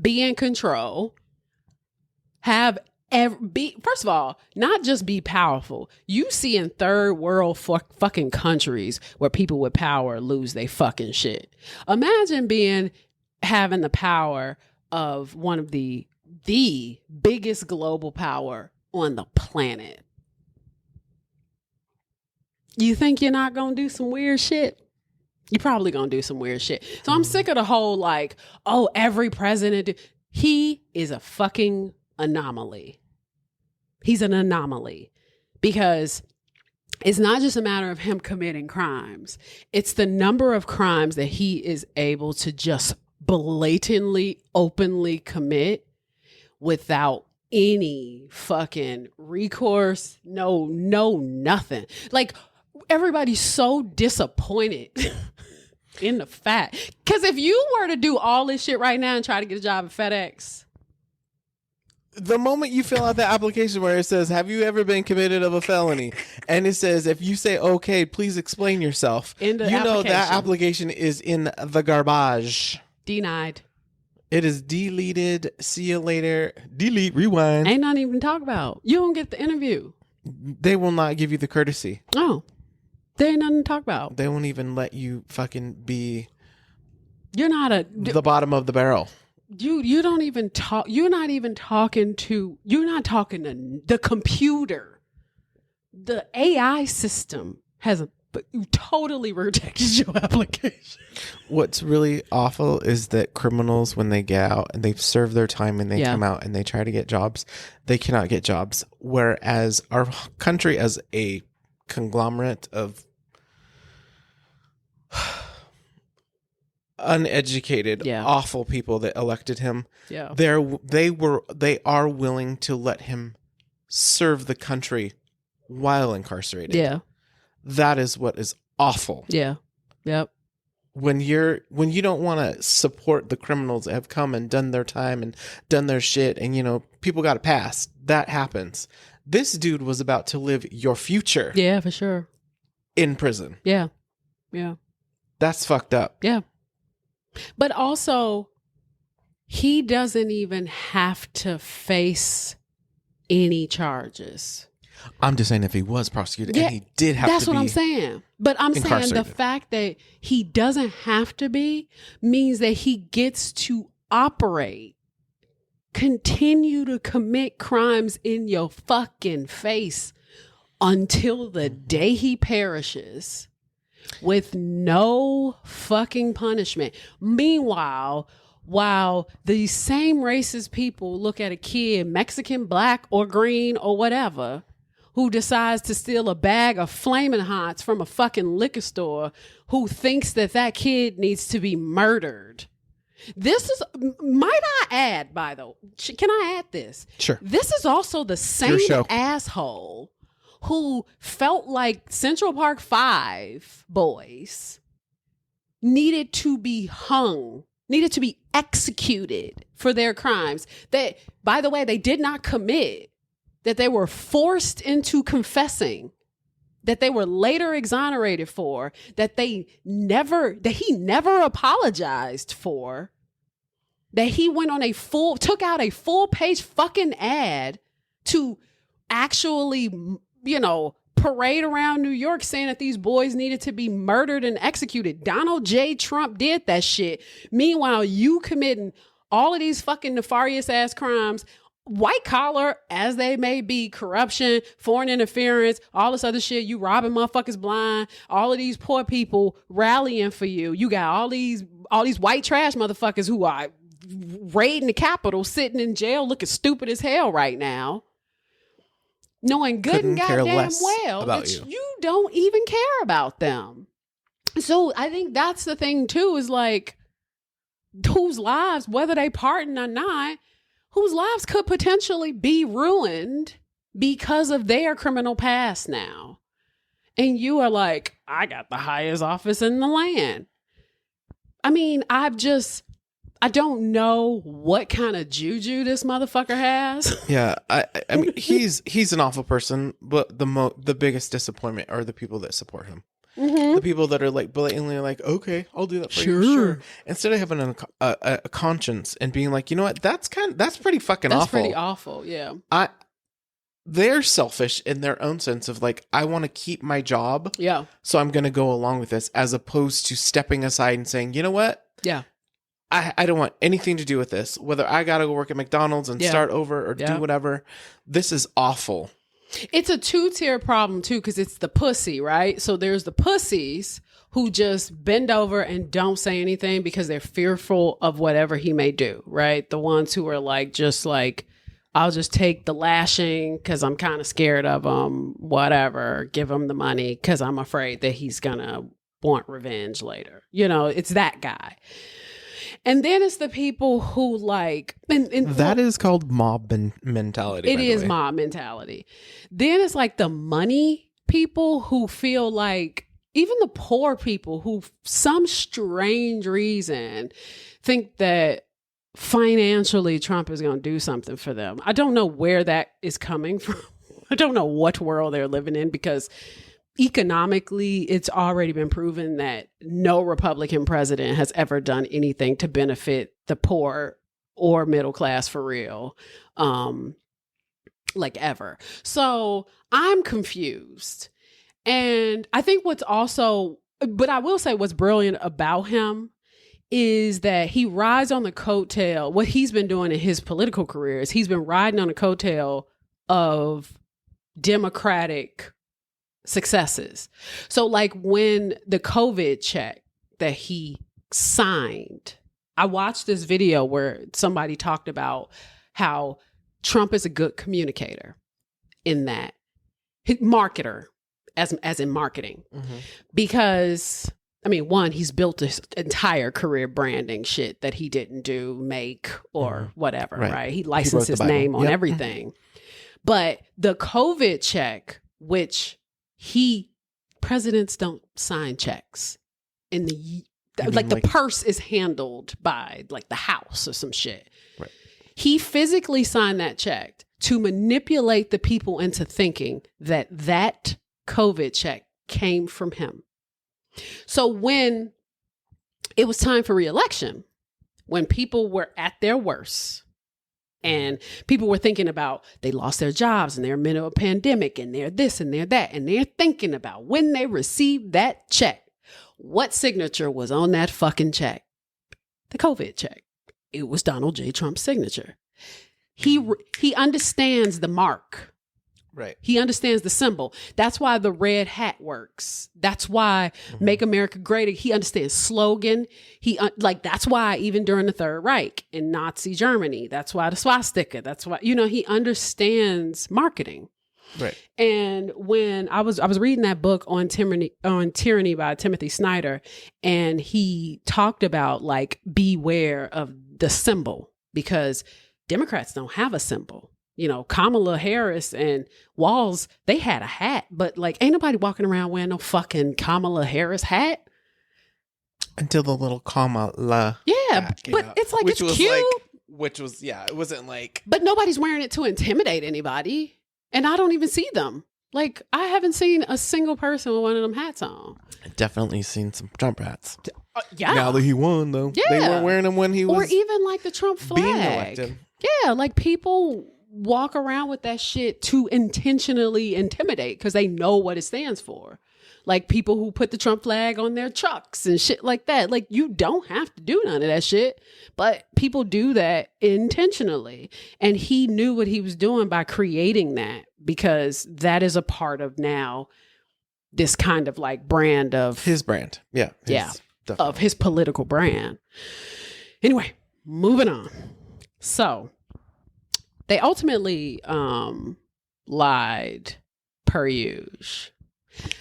Be in control. First of all, not just be powerful. You see in third world fucking countries where people with power lose their fucking shit. Imagine having the power of one of the biggest global power on the planet. You think you're not going to do some weird shit? You're probably going to do some weird shit. So I'm sick of the whole like, oh, every president. He is a fucking anomaly. He's an anomaly because it's not just a matter of him committing crimes. It's the number of crimes that he is able to just blatantly, openly commit without any fucking recourse. No, nothing. Like, everybody's so disappointed in the fact. Because if you were to do all this shit right now and try to get a job at FedEx, the moment you fill out the application where it says, have you ever been convicted of a felony? And it says, if you say, okay, please explain yourself. You know that application is in the garbage. Denied. It is deleted. See you later. Delete, rewind. Ain't nothing even talk about. You don't get the interview. They will not give you the courtesy. Oh. There ain't nothing to talk about. They won't even let you fucking be... You're not the bottom of the barrel. You don't even talk. You're not talking to the computer. The AI system has totally rejected your application. What's really awful is that criminals, when they get out and they've served their time and they come out and they try to get jobs, they cannot get jobs. Whereas our country as a conglomerate of uneducated, awful people that elected him. Yeah, they are willing to let him serve the country while incarcerated. Yeah, that is what is awful. Yeah, yep. When you don't want to support the criminals that have come and done their time and done their shit, and you know people got a pass. That happens. This dude was about to live your future. Yeah, for sure. In prison. Yeah, yeah. That's fucked up. Yeah. But also, he doesn't even have to face any charges. I'm just saying if he was prosecuted and he did have to be. That's what I'm saying. But I'm saying the fact that he doesn't have to be means that he gets to operate, continue to commit crimes in your fucking face until the day he perishes. With no fucking punishment. Meanwhile, while these same racist people look at a kid, Mexican, black, or green, or whatever, who decides to steal a bag of Flamin' Hots from a fucking liquor store, who thinks that kid needs to be murdered. This is, might I add, by the way, can I add this? Sure. This is also the same asshole who felt like Central Park 5 boys needed to be hung, needed to be executed for their crimes that, by the way, they did not commit, that they were forced into confessing, that they were later exonerated for, that he never apologized for, that he went on took out a full page fucking ad to actually, parade around New York saying that these boys needed to be murdered and executed. Donald J. Trump did that shit. Meanwhile, you committing all of these fucking nefarious ass crimes, white collar as they may be, corruption, foreign interference, all this other shit, you robbing motherfuckers blind, all of these poor people rallying for you. You got all these white trash motherfuckers who are raiding the Capitol, sitting in jail looking stupid as hell right now, knowing good and goddamn well that you don't even care about them. So I think that's the thing too, is like, whose lives, whether they pardon or not, whose lives could potentially be ruined because of their criminal past now. And you are like, I got the highest office in the land. I mean, I don't know what kind of juju this motherfucker has. Yeah, I mean, he's an awful person, but the biggest disappointment are the people that support him. Mm-hmm. The people that are like blatantly like, okay, I'll do that for you. Sure. Instead of having a conscience and being like, you know what, that's pretty fucking awful. That's pretty awful. Yeah. They're selfish in their own sense of like, I want to keep my job. Yeah. So I'm going to go along with this, as opposed to stepping aside and saying, you know what? Yeah. I don't want anything to do with this. Whether I got to go work at McDonald's and start over or do whatever. This is awful. It's a 2-tier problem too, because it's the pussy, right? So there's the pussies who just bend over and don't say anything because they're fearful of whatever he may do, right? The ones who are like, just like, I'll just take the lashing because I'm kind of scared of him, whatever, give him the money because I'm afraid that he's going to want revenge later. You know, it's that guy. And then it's the people who like... And that is called mob mentality. It is mob mentality. Then it's like the money people who feel like... Even the poor people who, some strange reason, think that financially Trump is going to do something for them. I don't know where that is coming from. I don't know what world they're living in, because... economically, it's already been proven that no Republican president has ever done anything to benefit the poor or middle class for real, like ever. So I'm confused. And I think but I will say what's brilliant about him is that he rides on the coattail. What he's been doing in his political career is he's been riding on the coattail of Democratic successes. So like when the COVID check that he signed, I watched this video where somebody talked about how Trump is a good communicator, in that marketer, as in marketing, because I mean, one, he's built this entire career branding shit that he didn't make or whatever, right? He licensed his name on everything. But the COVID check, which presidents don't sign checks in the purse is handled by like the House or some shit. Right. He physically signed that check to manipulate the people into thinking that COVID check came from him. So when it was time for re-election, when people were at their worst, and people were thinking about, they lost their jobs and they're in the middle of a pandemic and they're this and they're that. And they're thinking about when they received that check, what signature was on that fucking check? The COVID check. It was Donald J. Trump's signature. He understands the mark. Right. He understands the symbol. That's why the red hat works. That's why Make America Great. He understands slogan. That's why even during the Third Reich in Nazi Germany, that's why the swastika. That's why, he understands marketing. Right. And when I was reading that book on tyranny by Timothy Snyder, and he talked about like, beware of the symbol, because Democrats don't have a symbol. Kamala Harris and Walz, they had a hat, but like, ain't nobody walking around wearing no fucking Kamala Harris hat. Until the little Kamala. Yeah, but it's like, it's cute. It wasn't like. But nobody's wearing it to intimidate anybody. And I don't even see them. Like, I haven't seen a single person with one of them hats on. I've definitely seen some Trump hats. Yeah. Now that he won, though. Yeah. They weren't wearing them when he was. Or even like the Trump flag. Being elected. Yeah, like people walk around with that shit to intentionally intimidate because they know what it stands for. Like people who put the Trump flag on their trucks and shit like that. Like you don't have to do none of that shit, but people do that intentionally. And he knew what he was doing by creating that, because that is a part of now this kind of like brand of his brand. Yeah. Of his political brand. Anyway, moving on. So they ultimately lied per usual.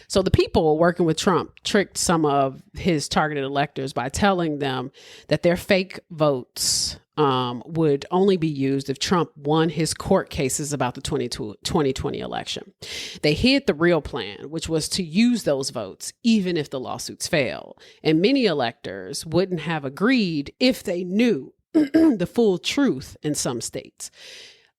So the people working with Trump tricked some of his targeted electors by telling them that their fake votes would only be used if Trump won his court cases about the 2020 election. They hid the real plan, which was to use those votes even if the lawsuits fail. And many electors wouldn't have agreed if they knew the full truth in some states.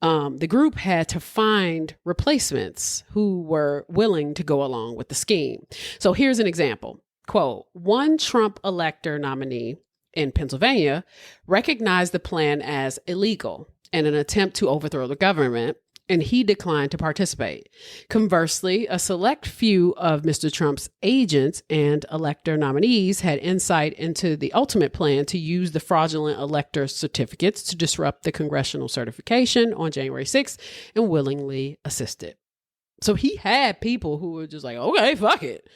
The group had to find replacements who were willing to go along with the scheme. So here's an example. Quote, one Trump elector nominee in Pennsylvania recognized the plan as illegal and an attempt to overthrow the government, and he declined to participate. Conversely, a select few of Mr. Trump's agents and elector nominees had insight into the ultimate plan to use the fraudulent elector certificates to disrupt the congressional certification on January 6th and willingly assisted. So he had people who were just like, okay, fuck it.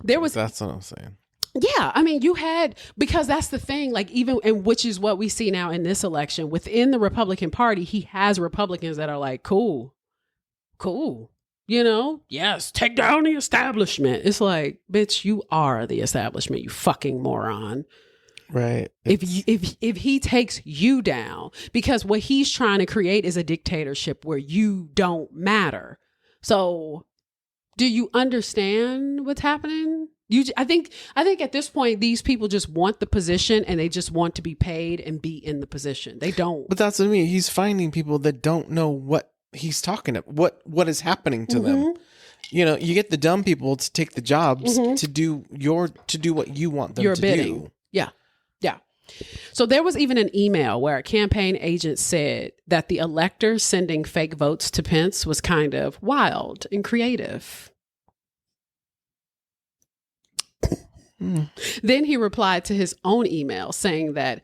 That's what I'm saying. Yeah, I mean, you had, because that's the thing, like even, and which is what we see now in this election within the Republican Party, he has Republicans that are like, cool, you know, yes, take down the establishment. It's like, bitch, you are the establishment, you fucking moron. Right. If he takes you down, because what he's trying to create is a dictatorship where you don't matter. So do you understand what's happening? I think at this point, these people just want the position and they just want to be paid and be in the position. They don't. But that's what I mean. He's finding people that don't know what he's talking about, what is happening to them. You know, you get the dumb people to take the jobs to do what you want them to do. Yeah. Yeah. So there was even an email where a campaign agent said that the electors sending fake votes to Pence was kind of wild and creative. Then he replied to his own email saying that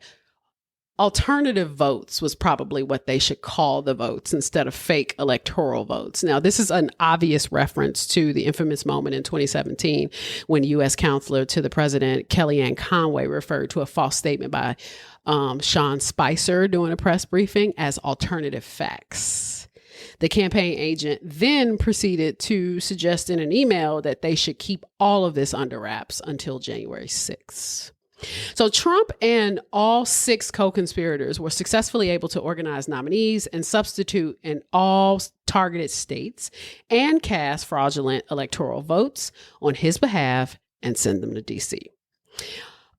alternative votes was probably what they should call the votes instead of fake electoral votes. Now, this is an obvious reference to the infamous moment in 2017 when U.S. Counselor to the President, Kellyanne Conway, referred to a false statement by Sean Spicer during a press briefing as alternative facts. The campaign agent then proceeded to suggest in an email that they should keep all of this under wraps until January 6th. So Trump and all 6 co-conspirators were successfully able to organize nominees and substitute in all targeted states and cast fraudulent electoral votes on his behalf and send them to D.C.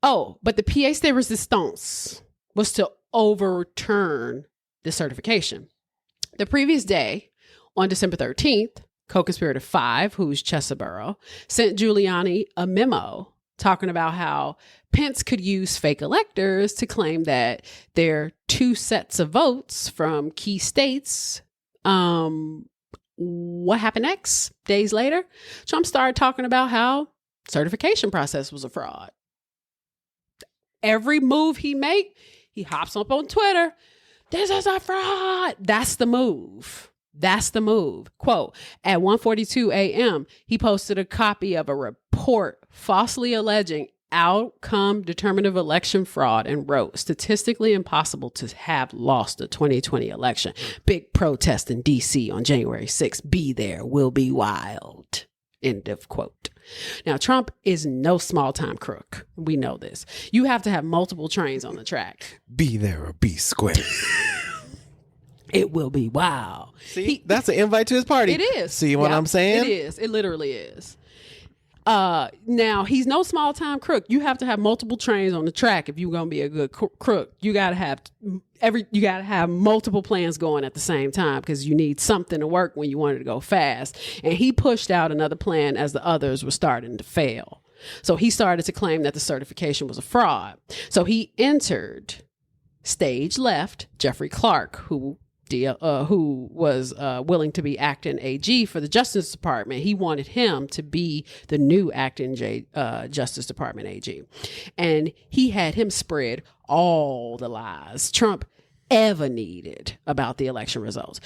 Oh, but the pièce de résistance was to overturn the certification. The previous day, on December 13th, co-conspirator 5, who's Chesebro, sent Giuliani a memo talking about how Pence could use fake electors to claim that their 2 sets of votes from key states. What happened next? Days later, Trump started talking about how certification process was a fraud. Every move he make, he hops up on Twitter. This is a fraud. That's the move. Quote, at 1:42 a.m., he posted a copy of a report falsely alleging outcome determinative election fraud and wrote, statistically impossible to have lost the 2020 election. Big protest in D.C. on January 6th. Be there. Will be wild. End of quote. Now, Trump is no small-time crook. We know this. You have to have multiple trains on the track. Be there or be square. It will be wild. See, that's an invite to his party. It is. See what I'm saying? It is. It literally is. Now, he's no small-time crook. You have to have multiple trains on the track if you're going to be a good crook. You got to have multiple plans going at the same time because you need something to work when you want it to go fast. And he pushed out another plan as the others were starting to fail. So he started to claim that the certification was a fraud. So he entered stage left Jeffrey Clark, who who was willing to be acting AG for the Justice Department. He wanted him to be the new acting Justice Department AG. And he had him spread all the lies Trump ever needed about the election results.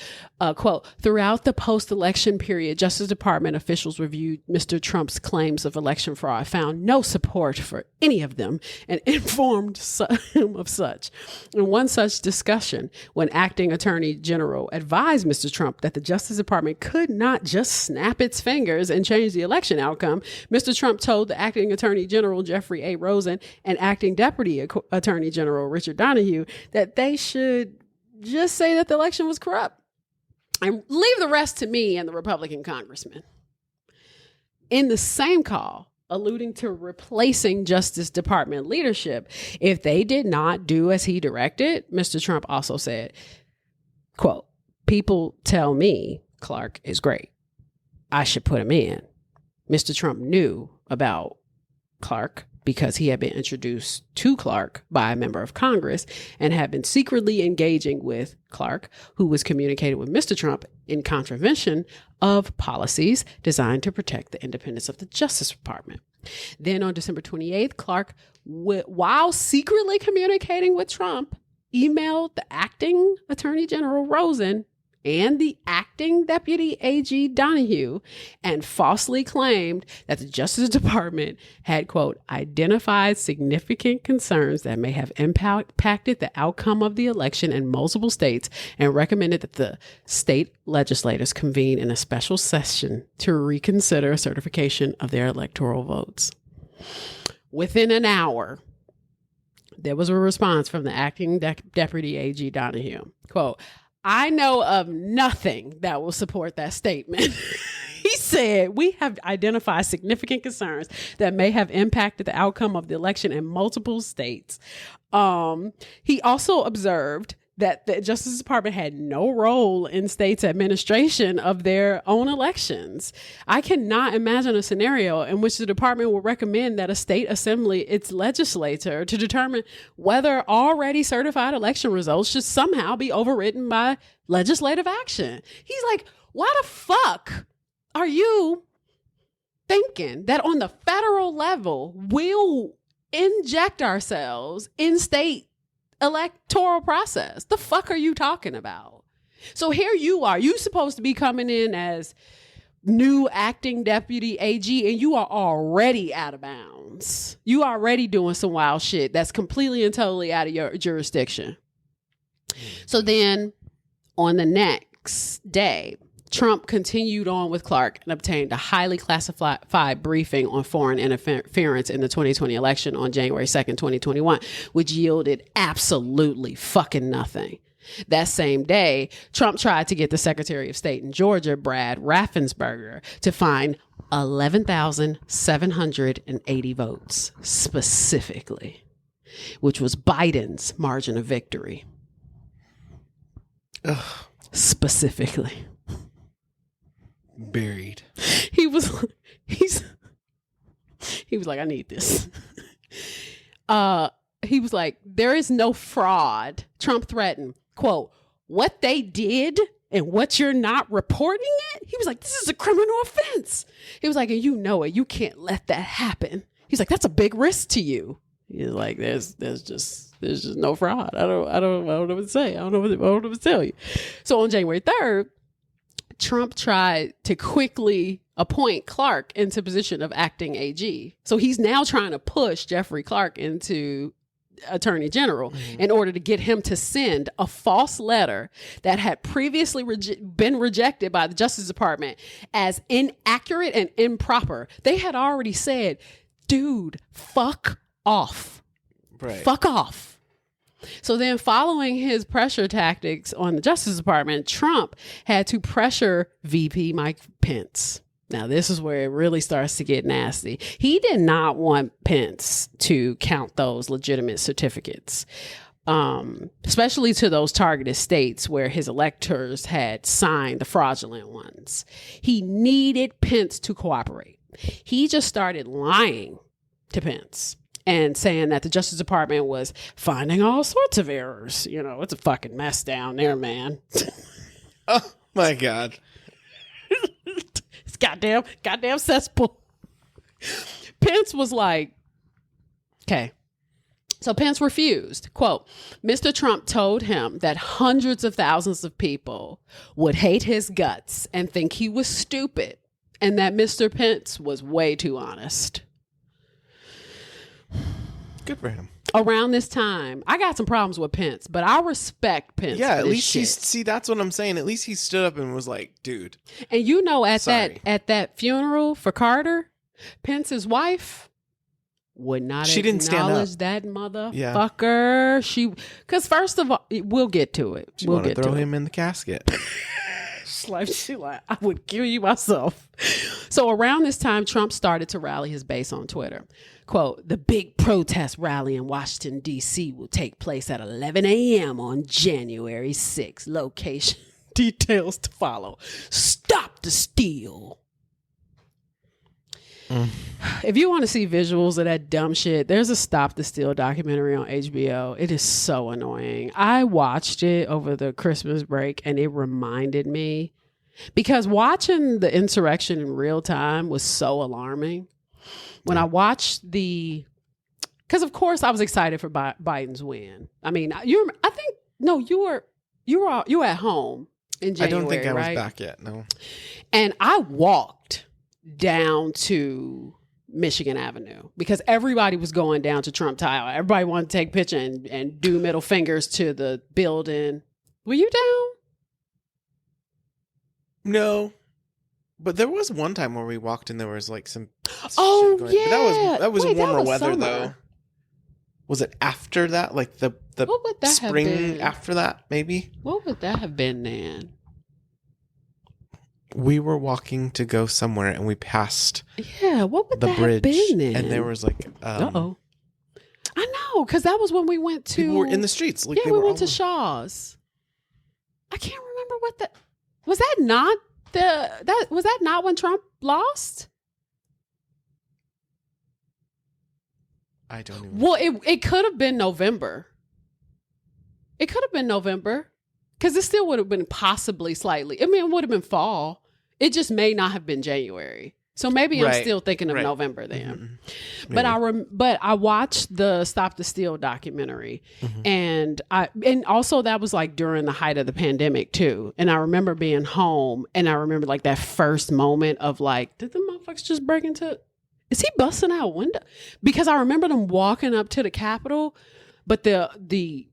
Quote, throughout the post-election period, Justice Department officials reviewed Mr. Trump's claims of election fraud, found no support for any of them, and informed him of such. In one such discussion, when acting Attorney General advised Mr. Trump that the Justice Department could not just snap its fingers and change the election outcome, Mr. Trump told the acting Attorney General Jeffrey A. Rosen and acting Deputy Attorney General Richard Donahue that they should just say that the election was corrupt and leave the rest to me and the Republican congressman. In the same call, alluding to replacing Justice Department leadership if they did not do as he directed, Mr. Trump also said, quote, people tell me Clark is great. I should put him in. Mr. Trump knew about Clark because he had been introduced to Clark by a member of Congress and had been secretly engaging with Clark, who was communicating with Mr. Trump in contravention of policies designed to protect the independence of the Justice Department. Then on December 28th, Clark, while secretly communicating with Trump, emailed the acting Attorney General Rosen and the acting Deputy AG Donahue and falsely claimed that the Justice Department had, quote, identified significant concerns that may have impacted the outcome of the election in multiple states and recommended that the state legislators convene in a special session to reconsider certification of their electoral votes. Within an hour, there was a response from the acting Deputy AG Donahue, quote, I know of nothing that will support that statement. He said, we have identified significant concerns that may have impacted the outcome of the election in multiple states. He also observed that the Justice Department had no role in states' administration of their own elections. I cannot imagine a scenario in which the department will recommend that a state assembly, its legislature, to determine whether already certified election results should somehow be overridden by legislative action. He's like, why the fuck are you thinking that on the federal level we'll inject ourselves in state electoral process? The fuck are you talking about? So here you are. You supposed to be coming in as new acting Deputy AG and you are already out of bounds. You already doing some wild shit that's completely and totally out of your jurisdiction. So then on the next day, Trump continued on with Clark and obtained a highly classified briefing on foreign interference in the 2020 election on January 2nd, 2021, which yielded absolutely fucking nothing. That same day, Trump tried to get the Secretary of State in Georgia, Brad Raffensperger, to find 11,780 votes specifically, which was Biden's margin of victory. Ugh. Specifically. Buried. He was like, I need this. He was like, there is no fraud. Trump threatened, quote, what they did and what you're not reporting it. He was like, this is a criminal offense. He was like, and you know it. You can't let that happen. He's like, that's a big risk to you. He's like, there's just no fraud. I don't know what to say. I don't know what to tell you. So on January 3rd, Trump tried to quickly appoint Clark into position of acting AG. So he's now trying to push Jeffrey Clark into Attorney General in order to get him to send a false letter that had previously been rejected by the Justice Department as inaccurate and improper. They had already said, dude, fuck off. Right. Fuck off. So then following his pressure tactics on the Justice Department, Trump had to pressure VP Mike Pence. Now, this is where it really starts to get nasty. He did not want Pence to count those legitimate certificates, especially to those targeted states where his electors had signed the fraudulent ones. He needed Pence to cooperate. He just started lying to Pence and saying that the Justice Department was finding all sorts of errors. You know, it's a fucking mess down there, man. Oh my God. It's goddamn cesspool. Pence was like, okay. So Pence refused. Quote, Mr. Trump told him that hundreds of thousands of people would hate his guts and think he was stupid, and that Mr. Pence was way too honest. Good for him. Around this time, I got some problems with Pence, but I respect Pence. Yeah, for at this least shit. see, that's what I'm saying. At least he stood up and was like, dude. And you know, at Sorry. that funeral for Carter, Pence's wife would not She didn't stand acknowledge up. that motherfucker. Because first of all, we'll get to it. She We'll wanted get to throw to him in the casket. she like, I would kill you myself. So around this time, Trump started to rally his base on Twitter. Quote, the big protest rally in Washington, D.C. will take place at 11 a.m. on January 6th. Location details to follow. Stop the steal. If you want to see visuals of that dumb shit, there's a Stop the Steal documentary on HBO. It is so annoying. I watched it over the Christmas break and it reminded me, because watching the insurrection in real time was so alarming. When I watched because of course I was excited for Biden's win. I mean, you were at home in January. I don't think I was right? back yet. No. And I walked down to Michigan Avenue because everybody was going down to Trump Tower. Everybody wanted to take a picture and do middle fingers to the building. Were you down? No. But there was one time where we walked and there was like some shit going. Yeah. But that was Wait, warmer that was weather summer. though. Was it after that? Like the What would that have spring been? after that, maybe? What would that have been then? We were walking to go somewhere and we passed Yeah, what would the that bridge have been then? and there was like I know, because that was when we went to. people were in the streets. Like yeah, they we were went to all- Shaw's. I can't remember what that was. Was that not when Trump lost? I don't even. Well, it could have been November. It could have been November, because it still would have been possibly slightly. I mean, it would have been fall. It just may not have been January. So maybe I'm Right. still thinking of Right. November then. Mhm. But I watched the Stop the Steal documentary, Mhm. and also that was like during the height of the pandemic too. And I remember being home, and I remember like that first moment of like, did the motherfuckers just break into? Is he busting out a window? Because I remember them walking up to the Capitol, but the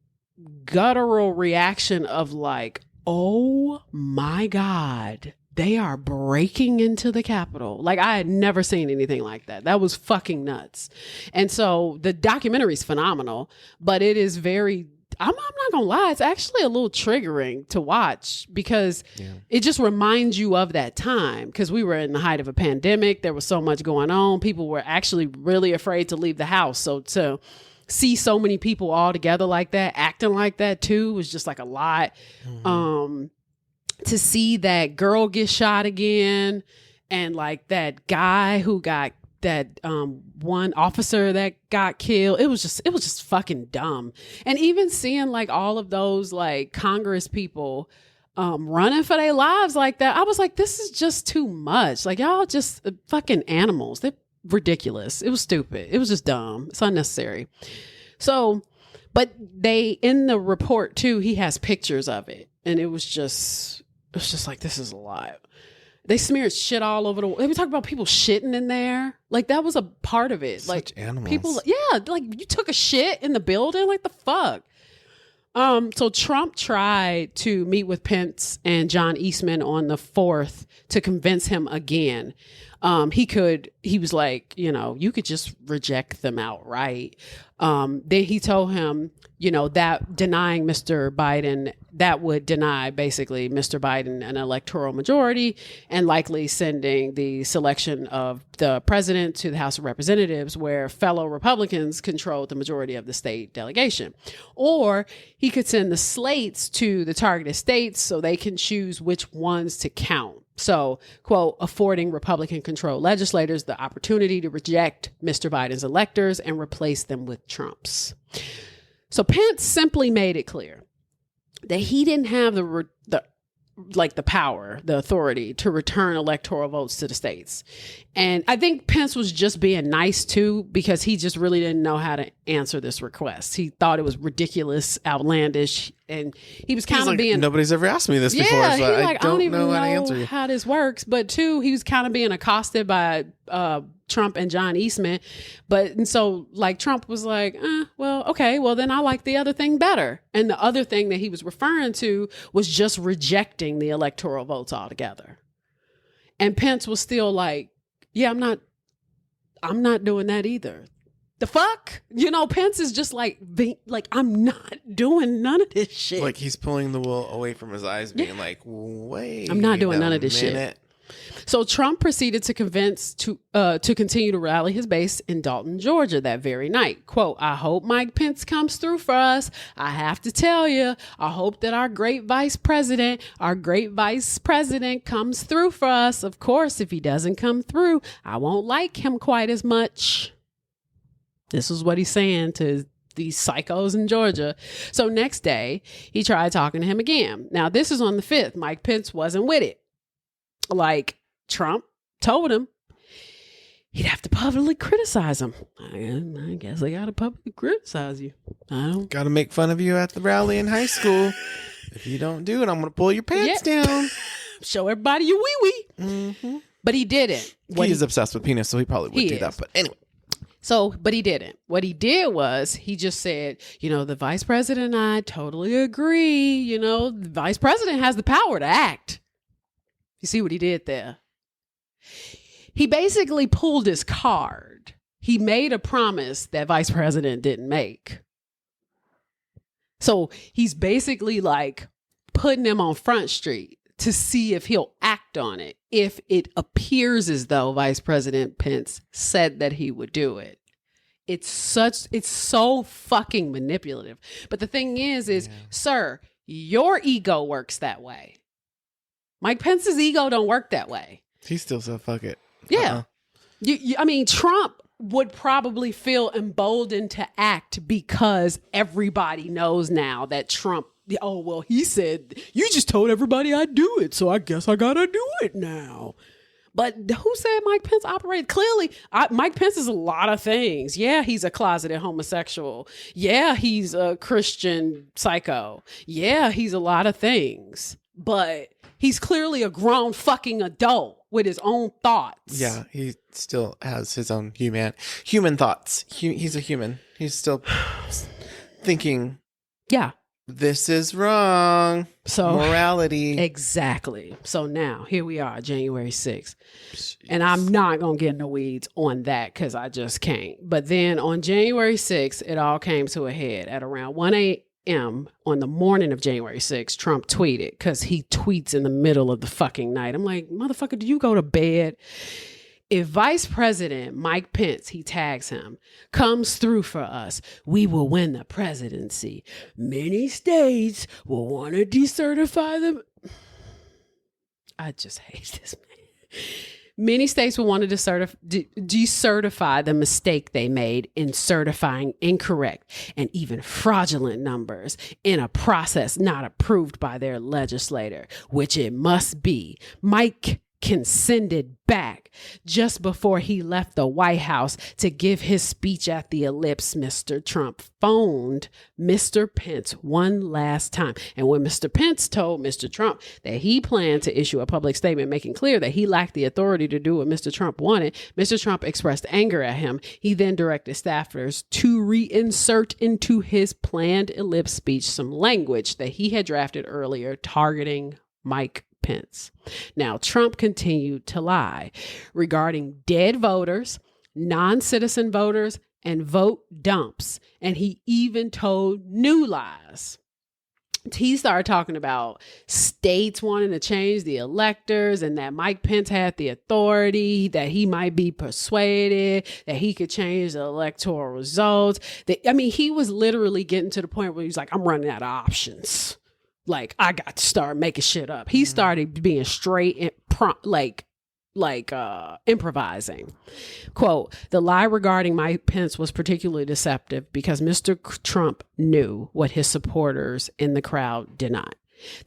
guttural reaction of like, oh my God, they are breaking into the Capitol. Like, I had never seen anything like that. That was fucking nuts. And so the documentary is phenomenal, but it is very, I'm not gonna lie, it's actually a little triggering to watch, because it just reminds you of that time, because we were in the height of a pandemic. There was so much going on. People were actually really afraid to leave the house. So to see so many people all together like that, acting like that too, was just like a lot. To see that girl get shot again, and like that guy who got that one officer that got killed, it was just fucking dumb. And even seeing like all of those like Congress people running for their lives like that, I was like, this is just too much. Like, y'all just fucking animals. They're ridiculous. It was stupid. It was just dumb. It's unnecessary. So, but in the report too, he has pictures of it, and it was just like, this is a lot. They smeared shit all over the. They were talking about people shitting in there. Like, that was a part of it. Such like animals. People, yeah, like you took a shit in the building. Like, the fuck. So Trump tried to meet with Pence and John Eastman on the 4th to convince him again. He was like, you could just reject them outright. Then he told him, that denying Mr. Biden, that would deny basically Mr. Biden an electoral majority, and likely sending the selection of the president to the House of Representatives, where fellow Republicans controlled the majority of the state delegation. Or he could send the slates to the targeted states so they can choose which ones to count. So, quote, affording Republican-controlled legislators the opportunity to reject Mr. Biden's electors and replace them with Trump's. So Pence simply made it clear that he didn't have the power, the authority to return electoral votes to the states. And I think Pence was just being nice too, because he just really didn't know how to answer this request. He thought it was ridiculous, outlandish, and he was kind of being... Nobody's ever asked me this before, so I don't even know how to answer you. How this works. But two, he was kind of being accosted by Trump and John Eastman. And so like Trump was like, well, okay, well then I like the other thing better. And the other thing that he was referring to was just rejecting the electoral votes altogether. And Pence was still like, yeah, I'm not doing that either. The fuck? Pence is just like I'm not doing none of this shit. Like he's pulling the wool away from his eyes, being like, wait, I'm not doing none of this shit. So Trump proceeded to continue to rally his base in Dalton, Georgia that very night. Quote, I hope Mike Pence comes through for us. I have to tell you, I hope that our great vice president comes through for us. Of course, if he doesn't come through, I won't like him quite as much. This is what he's saying to these psychos in Georgia. So next day, he tried talking to him again. Now, this is on the 5th. Mike Pence wasn't with it. Like Trump told him he'd have to publicly criticize him. I guess I got to publicly criticize you. Got to make fun of you at the rally in high school. If you don't do it, I'm going to pull your pants down. Show everybody your wee-wee. Mm-hmm. But he didn't. He is obsessed with penis, so he probably would do that. But anyway. But he didn't. What he did was he just said, the vice president and I totally agree. The vice president has the power to act. You see what he did there? He basically pulled his card. He made a promise that vice president didn't make. So he's basically like putting him on Front Street to see if he'll act on it. If it appears as though Vice President Pence said that he would do it. It's so fucking manipulative. But the thing is, sir, your ego works that way. Mike Pence's ego don't work that way. He still said, fuck it. Yeah. Trump would probably feel emboldened to act because everybody knows now that Trump, he said, you just told everybody I'd do it, so I guess I gotta do it now. But who said Mike Pence operated? Clearly, Mike Pence is a lot of things. Yeah, he's a closeted homosexual. Yeah, he's a Christian psycho. Yeah, he's a lot of things. But he's clearly a grown fucking adult with his own thoughts. Yeah, he still has his own human thoughts. He's a human. He's still thinking. Yeah. This is wrong. So morality. Exactly. So now here we are, January 6th. And I'm not going to get in the weeds on that because I just can't. But then on January 6th, it all came to a head at around 1 a.m. on the morning of January 6th. Trump tweeted, because he tweets in the middle of the fucking night. I'm like, motherfucker, do you go to bed? If Vice President Mike Pence, he tags him, comes through for us, we will win the presidency. Many states will want to decertify them. I just hate this man. Many states will want to decertify the mistake they made in certifying incorrect and even fraudulent numbers in a process not approved by their legislator, which it must be. Mike can send it back. Just before he left the White House to give his speech at the Ellipse, Mr. Trump phoned Mr. Pence one last time. And when Mr. Pence told Mr. Trump that he planned to issue a public statement making clear that he lacked the authority to do what Mr. Trump wanted, Mr. Trump expressed anger at him. He then directed staffers to reinsert into his planned Ellipse speech some language that he had drafted earlier targeting Mike Pence. Now, Trump continued to lie regarding dead voters, non-citizen voters, and vote dumps. And he even told new lies. He started talking about states wanting to change the electors and that Mike Pence had the authority, that he might be persuaded, that he could change the electoral results. He was literally getting to the point where he was like, I'm running out of options. Like, I got to start making shit up. He started being straight and improvising. Quote, the lie regarding Mike Pence was particularly deceptive because Mr. Trump knew what his supporters in the crowd did not.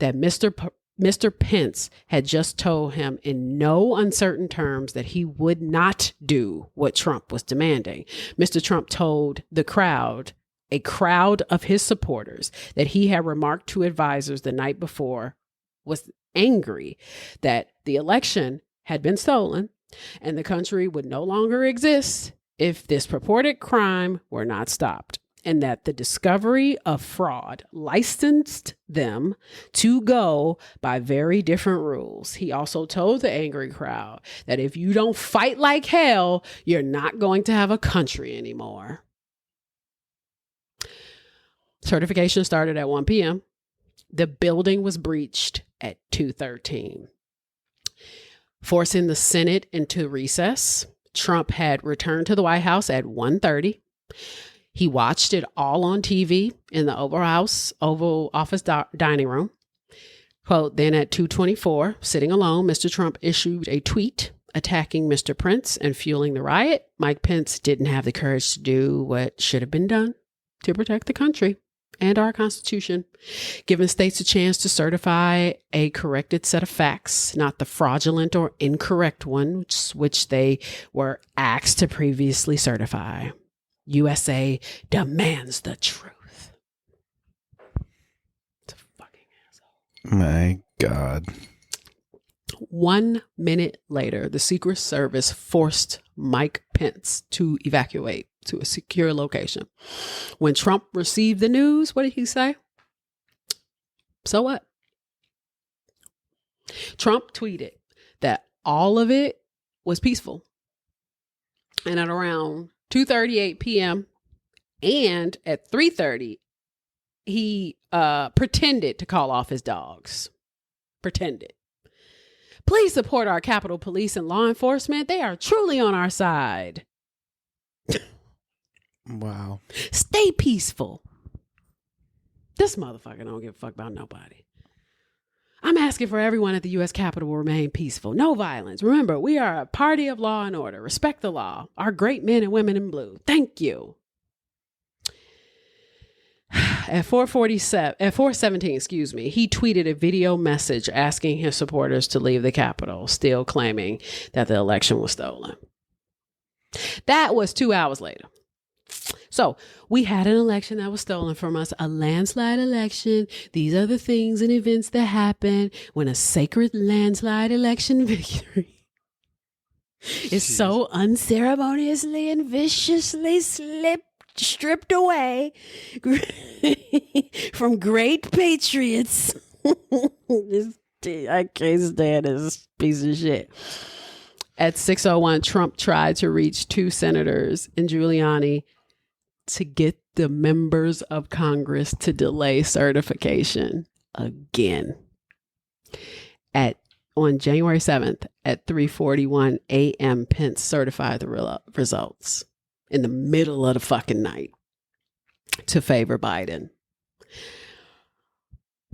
That Mr. Pence had just told him in no uncertain terms that he would not do what Trump was demanding. Mr. Trump told the crowd, a crowd of his supporters, that he had remarked to advisors the night before, was angry that the election had been stolen and the country would no longer exist if this purported crime were not stopped, and that the discovery of fraud licensed them to go by very different rules. He also told the angry crowd that if you don't fight like hell, you're not going to have a country anymore. Certification started at 1 p.m. The building was breached at 2:13. Forcing the Senate into recess, Trump had returned to the White House at 1:30. He watched it all on TV in the Oval Office dining room. Quote, then at 2:24, sitting alone, Mr. Trump issued a tweet attacking Mr. Pence and fueling the riot. Mike Pence didn't have the courage to do what should have been done to protect the country and our Constitution, giving states a chance to certify a corrected set of facts, not the fraudulent or incorrect one, which they were asked to previously certify. USA demands the truth. It's a fucking asshole. My God. 1 minute later, the Secret Service forced Mike Pence to evacuate to a secure location. When Trump received the news, what did he say? So what? Trump tweeted that all of it was peaceful. And at around 2:38 p.m. and at 3:30, he pretended to call off his dogs. Pretended. Please support our Capitol Police and law enforcement. They are truly on our side. Wow. Stay peaceful. This motherfucker don't give a fuck about nobody. I'm asking for everyone at the U.S. Capitol will remain peaceful. No violence. Remember, we are a party of law and order. Respect the law. Our great men and women in blue. Thank you. At 4:17, he tweeted a video message asking his supporters to leave the Capitol, still claiming that the election was stolen. That was 2 hours later. So we had an election that was stolen from us, a landslide election. These are the things and events that happen when a sacred landslide election victory is so unceremoniously and viciously stripped away from great patriots. I can't stand this piece of shit. At 6:01, Trump tried to reach two senators and Giuliani to get the members of Congress to delay certification again. On January 7th at 3:41 a.m., Pence certified the results in the middle of the fucking night to favor Biden.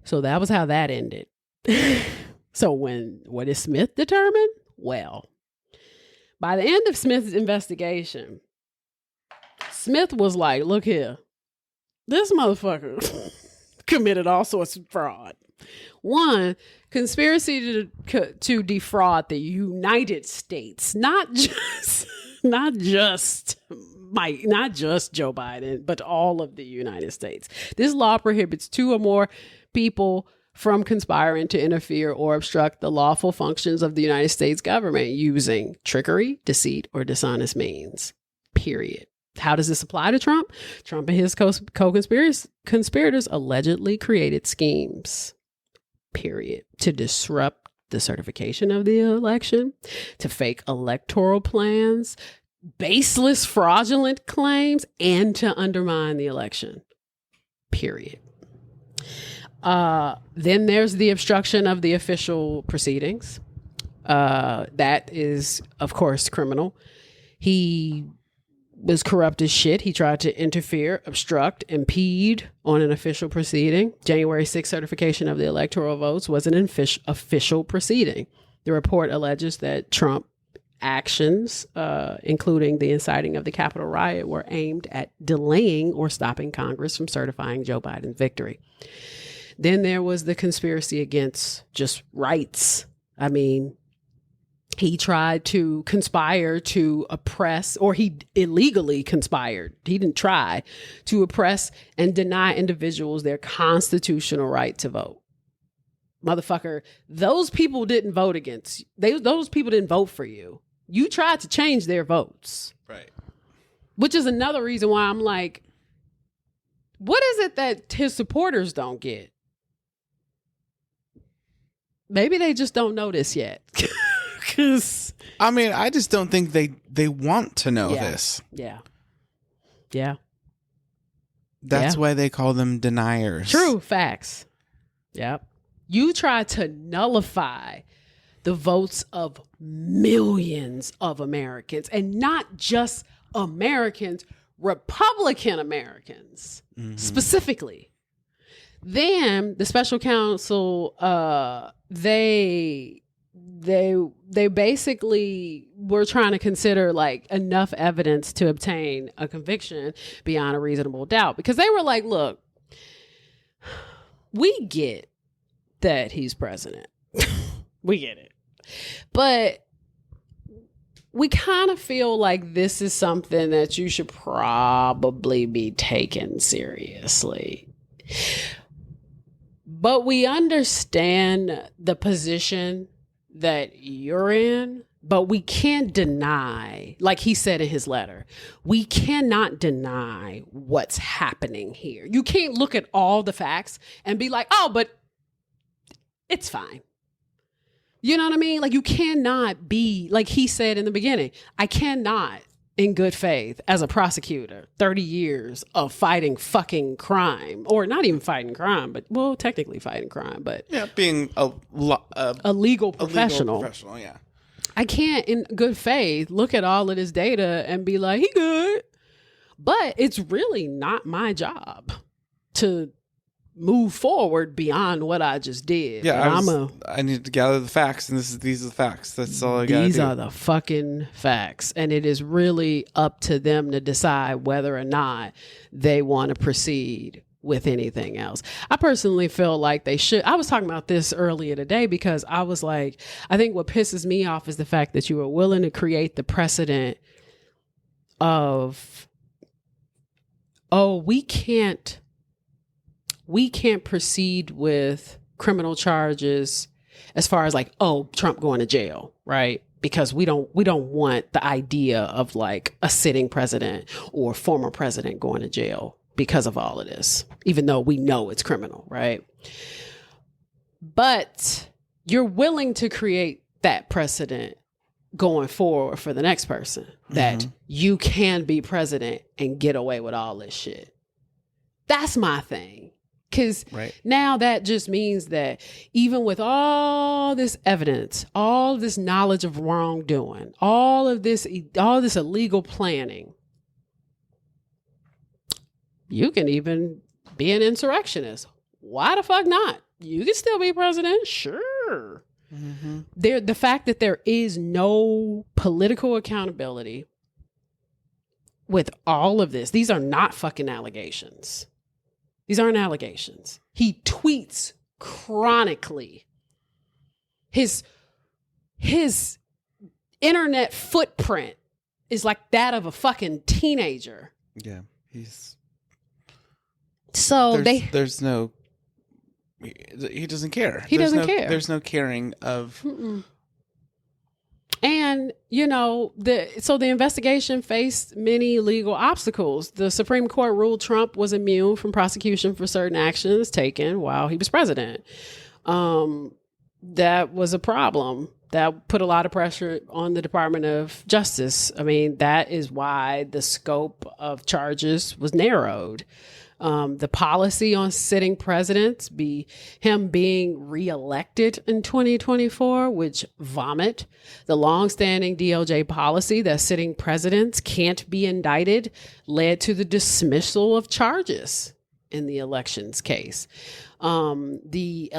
So that was how that ended. So what did Smith determine? Well, by the end of Smith's investigation, Smith was like, look here, this motherfucker committed all sorts of fraud. One, conspiracy to defraud the United States, not just Joe Biden, but all of the United States. This law prohibits two or more people from conspiring to interfere or obstruct the lawful functions of the United States government using trickery, deceit, or dishonest means. Period. How does this apply to Trump? Trump and his co-conspirators allegedly created schemes, period, to disrupt the certification of the election, to fake electoral plans, baseless fraudulent claims, and to undermine the election, period. Then there's the obstruction of the official proceedings. That is, of course, criminal. He was corrupt as shit. He tried to interfere, obstruct, impede on an official proceeding. January 6th certification of the electoral votes was an official proceeding. The report alleges that Trump actions, including the inciting of the Capitol riot, were aimed at delaying or stopping Congress from certifying Joe Biden's victory. Then there was the conspiracy against just rights. I mean, he tried to conspire to oppress, or he illegally conspired. He didn't try to oppress and deny individuals their constitutional right to vote. Motherfucker, those people didn't vote against. Those people didn't vote for you. You tried to change their votes. Right. Which is another reason why I'm like, what is it that his supporters don't get? Maybe they just don't know this yet. Because I mean, I just don't think they want to know this. Yeah. That's why they call them deniers. True. Facts. Yep. You try to nullify the votes of millions of Americans, and not just Americans, Republican Americans specifically. Then the special counsel, they basically were trying to consider like enough evidence to obtain a conviction beyond a reasonable doubt, because they were like, look, we get that he's president. We get it. But we kind of feel like this is something that you should probably be taken seriously. But we understand the position that you're in, but we can't deny, like he said in his letter, we cannot deny what's happening here. You can't look at all the facts and be like, oh, but it's fine. You know what I mean? Like, you cannot be, like he said in the beginning, I cannot, in good faith, as a prosecutor, 30 years of fighting fucking crime, or not even fighting crime, but, well, technically fighting crime, but yeah, being a legal professional. Yeah. I can't, in good faith, look at all of this data and be like, he good. But it's really not my job to move forward beyond what I just did. Yeah, I need to gather the facts, and these are the facts. That's all I got to do. These are the fucking facts, and it is really up to them to decide whether or not they want to proceed with anything else. I personally feel like they should. I was talking about this earlier today because I was like, I think what pisses me off is the fact that you are willing to create the precedent of, oh, we can't proceed with criminal charges as far as like, oh, Trump going to jail, right? Because we don't want the idea of like a sitting president or former president going to jail because of all of this, even though we know it's criminal, right? But you're willing to create that precedent going forward for the next person, that you can be president and get away with all this shit. That's my thing. Because now that just means that even with all this evidence, all this knowledge of wrongdoing, all this illegal planning, you can even be an insurrectionist. Why the fuck not? You can still be president, sure. The fact that there is no political accountability with all of this, these are not fucking allegations. These aren't allegations. He tweets chronically. His internet footprint is like that of a fucking teenager. Yeah, he's. So there's no. He doesn't care. He doesn't care. There's no caring of. And, you know, the investigation faced many legal obstacles. The Supreme Court ruled Trump was immune from prosecution for certain actions taken while he was president. That was a problem. That put a lot of pressure on the Department of Justice. I mean, that is why the scope of charges was narrowed. The policy on sitting presidents, him being reelected in 2024, which vomit. The longstanding DOJ policy that sitting presidents can't be indicted led to the dismissal of charges. in the elections case. The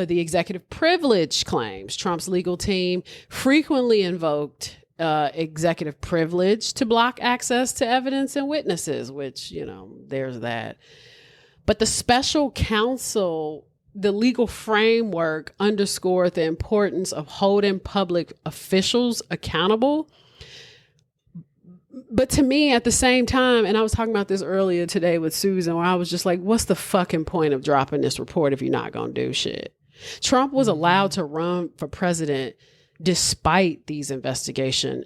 executive privilege claims. Trump's legal team frequently invoked executive privilege to block access to evidence and witnesses, which, there's that. But the special counsel, the legal framework underscored the importance of holding public officials accountable. But to me, at the same time, and I was talking about this earlier today with Susan, where I was just like, what's the fucking point of dropping this report if you're not going to do shit? Trump was allowed to run for president despite these investigations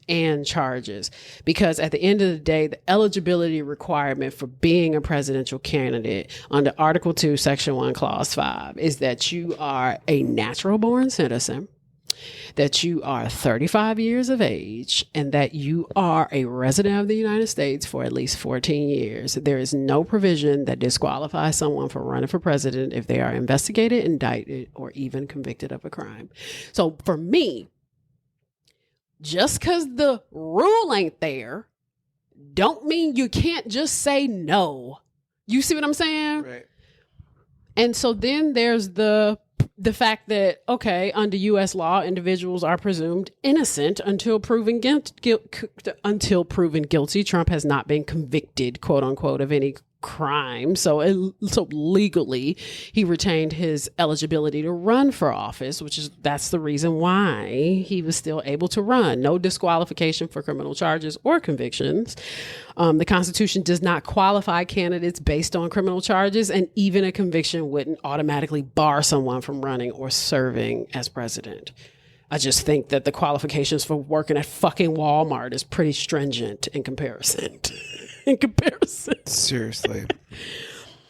and charges, because at the end of the day, the eligibility requirement for being a presidential candidate under Article 2, Section 1, Clause 5 is that you are a natural born citizen, that you are 35 years of age, and that you are a resident of the United States for at least 14 years. There is no provision that disqualifies someone from running for president if they are investigated, indicted, or even convicted of a crime. So for me, just because the rule ain't there, don't mean you can't just say no. You see what I'm saying? Right. And so then there's the fact that, okay, under U.S. law, individuals are presumed innocent until proven guilty. Trump has not been convicted, quote unquote, of any crime. So legally, he retained his eligibility to run for office, that's the reason why he was still able to run. No disqualification for criminal charges or convictions. The Constitution does not qualify candidates based on criminal charges, and even a conviction wouldn't automatically bar someone from running or serving as president. I just think that the qualifications for working at fucking Walmart is pretty stringent in comparison. Seriously.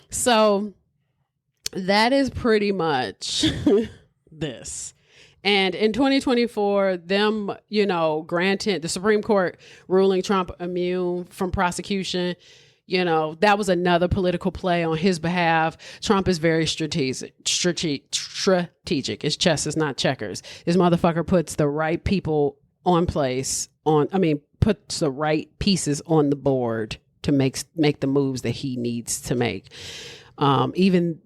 So that is pretty much this. And in 2024, them, granting the Supreme Court ruling Trump immune from prosecution, that was another political play on his behalf. Trump is very strategic. His chess is not checkers. This motherfucker puts the right people puts the right pieces on the board to make the moves that he needs to make. Even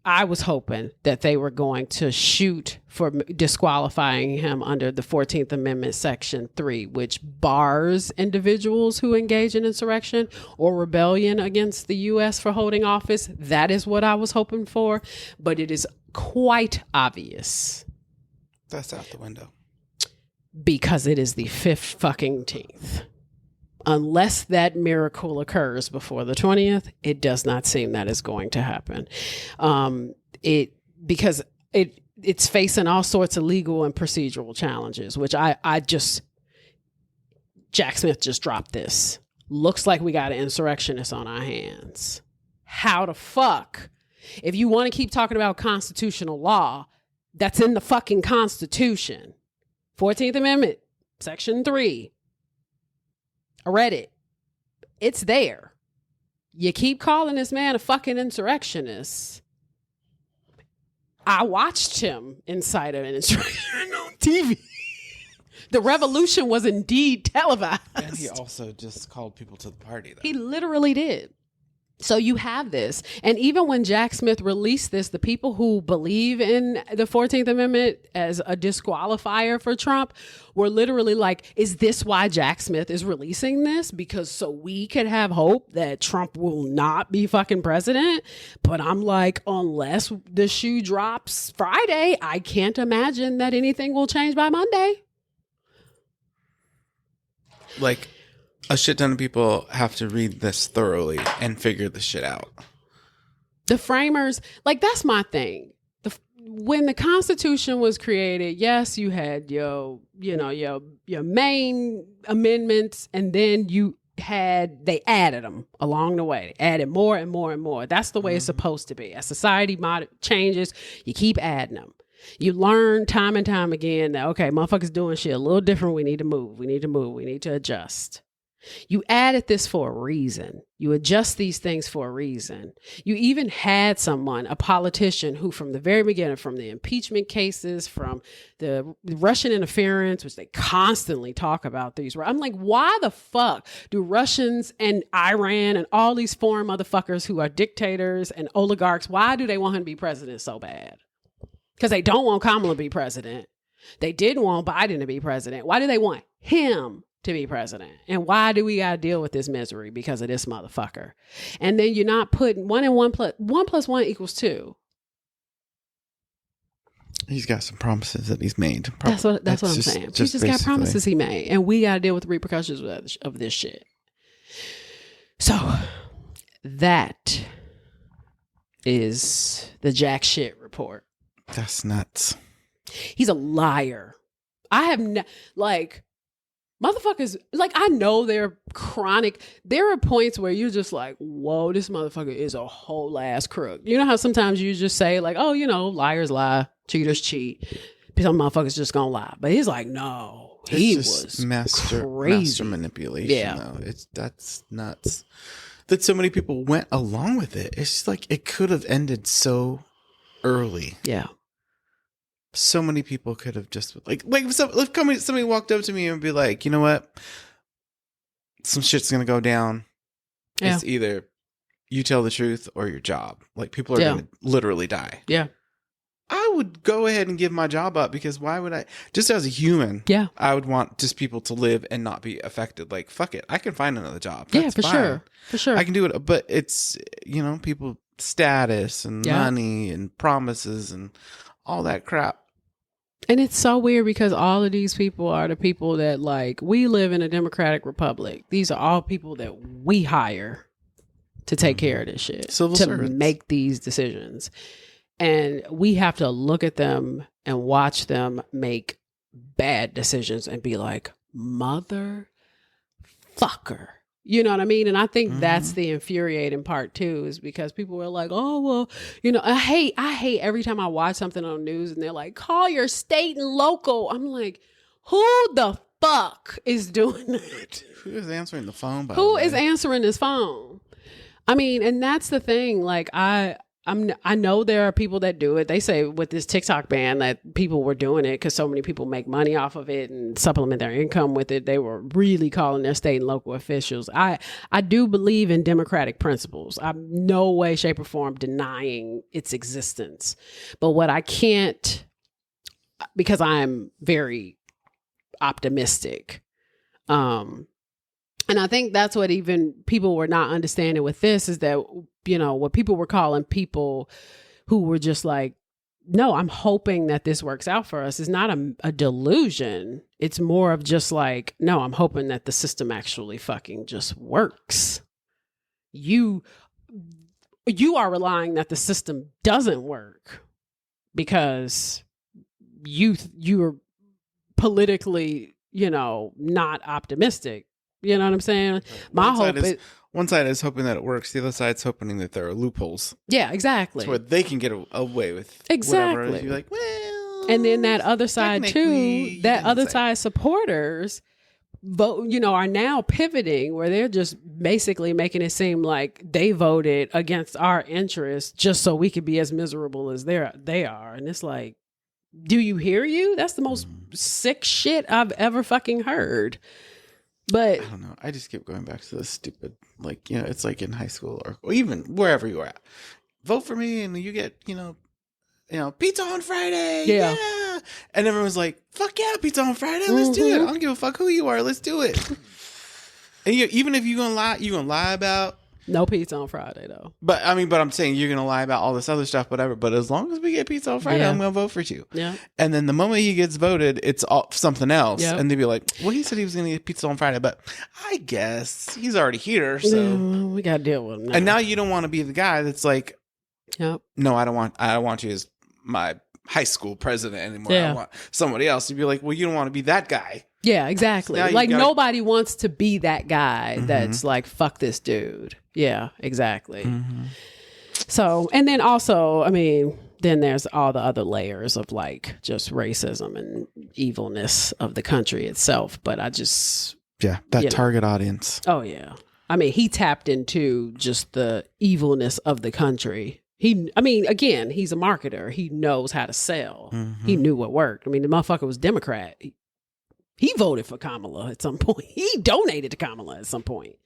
I was hoping that they were going to shoot for disqualifying him under the 14th Amendment, Section 3, which bars individuals who engage in insurrection or rebellion against the U.S. for holding office. That is what I was hoping for. But it is quite obvious. That's out the window. Because it is the 15th. Unless that miracle occurs before the 20th, it does not seem that is going to happen. Because it's facing all sorts of legal and procedural challenges, which Jack Smith just dropped this. Looks like we got an insurrectionist on our hands. How the fuck? If you want to keep talking about constitutional law, that's in the fucking Constitution. 14th Amendment, Section 3. I read it. It's there. You keep calling this man a fucking insurrectionist. I watched him incite an insurrection on TV. The revolution was indeed televised. And he also just called people to the party, though. He literally did. So you have this. And even when Jack Smith released this, the people who believe in the 14th Amendment as a disqualifier for Trump were literally like, is this why Jack Smith is releasing this? Because so we could have hope that Trump will not be fucking president. But I'm like, unless the shoe drops Friday, I can't imagine that anything will change by Monday. Like, a shit ton of people have to read this thoroughly and figure this shit out. The framers, that's my thing. When the Constitution was created, yes, you had your main amendments, and then they added them along the way. They added more and more and more. That's the way it's supposed to be. As society changes, you keep adding them. You learn time and time again that, okay, motherfuckers doing shit a little different. We need to move. We need to adjust. You added this for a reason. You adjust these things for a reason. You even had someone, a politician, who from the very beginning, from the impeachment cases, from the Russian interference, which they constantly talk about these. I'm like, why the fuck do Russians and Iran and all these foreign motherfuckers who are dictators and oligarchs, why do they want him to be president so bad? Because they don't want Kamala to be president. They didn't want Biden to be president. Why do they want him to be president? And why do we got to deal with this misery? Because of this motherfucker. And then you're not putting 1 and 1 plus 1 equals 2. He's got some promises that he's made. That's what I'm saying. He's just got promises he made. And we got to deal with the repercussions of this shit. So that is the jack shit report. That's nuts. He's a liar. I have motherfuckers, like, I know they're chronic. There are points where you're just like, whoa, this motherfucker is a whole ass crook. You know how sometimes you just say like, oh, liars lie, cheaters cheat. Some motherfuckers just gonna lie. But he's like, no, he was master manipulation. Yeah. Though. That's nuts. That so many people went along with it. It's just like, it could have ended so early. Yeah. So many people could have just like if somebody walked up to me and be like, you know what, some shit's gonna go down. Yeah. It's either you tell the truth or your job. Like, people are gonna literally die. Yeah. I would go ahead and give my job up, because why would I? Just as a human, I would want just people to live and not be affected. Like, fuck it, I can find another job. That's fine. For sure, I can do it. But it's people status and money and promises and all that crap. And it's so weird, because all of these people are the people that, like, we live in a democratic republic. These are all people that we hire to take care of this shit, civil servants, make these decisions. And we have to look at them and watch them make bad decisions and be like, motherfucker. You know what I mean? And I think that's the infuriating part too, is because people are like, oh, well, I hate every time I watch something on the news and they're like, call your state and local. I'm like, who the fuck is doing that? Who is answering the phone? Who is answering this phone? I mean, and that's the thing. Like, I know there are people that do it. They say with this TikTok ban that people were doing it because so many people make money off of it and supplement their income with it. They were really calling their state and local officials. I do believe in democratic principles. I'm no way, shape, or form denying its existence. But what I can't, because I'm very optimistic, and I think that's what even people were not understanding with this, is that, what people were calling people who were just like, no, I'm hoping that this works out for us, is not a delusion. It's more of just like, no, I'm hoping that the system actually fucking just works. You are relying that the system doesn't work because you're politically, not optimistic. You know what I'm saying? My hope is, one side is hoping that it works. The other side's hoping that there are loopholes. Yeah, exactly. So where they can get away with exactly. whatever. You're like, well. And then that other side too, that other side supporters vote, are now pivoting where they're just basically making it seem like they voted against our interests just so we could be as miserable as they are. And it's like, do you hear you? That's the most sick shit I've ever fucking heard. But I don't know. I just keep going back to this stupid, like, it's like in high school or even wherever you're at. Vote for me and you get, pizza on Friday. Yeah. And everyone's like, fuck yeah, pizza on Friday. Let's do it. I don't give a fuck who you are. Let's do it. And even if you're going to lie about. No pizza on Friday, though. But I'm saying you're going to lie about all this other stuff, whatever. But as long as we get pizza on Friday, I'm going to vote for you. Yeah. And then the moment he gets voted, it's something else. Yep. And they'd be like, well, he said he was going to get pizza on Friday, but I guess he's already here. So we got to deal with him now. And now you don't want to be the guy that's like, yep. No, I don't want you as my high school president anymore. Yeah. I want somebody else. You'd be like, well, you don't want to be that guy. Yeah, exactly. So like nobody wants to be that guy that's like, fuck this dude. Yeah, exactly. So, and then also, then there's all the other layers of like just racism and evilness of the country itself. But Yeah, that You know. target audience. Oh, yeah. I mean, he tapped into just the evilness of the country. Again, he's a marketer. He knows how to sell. Mm-hmm. He knew what worked. I mean, the motherfucker was Democrat. He voted for Kamala at some point. He donated to Kamala at some point.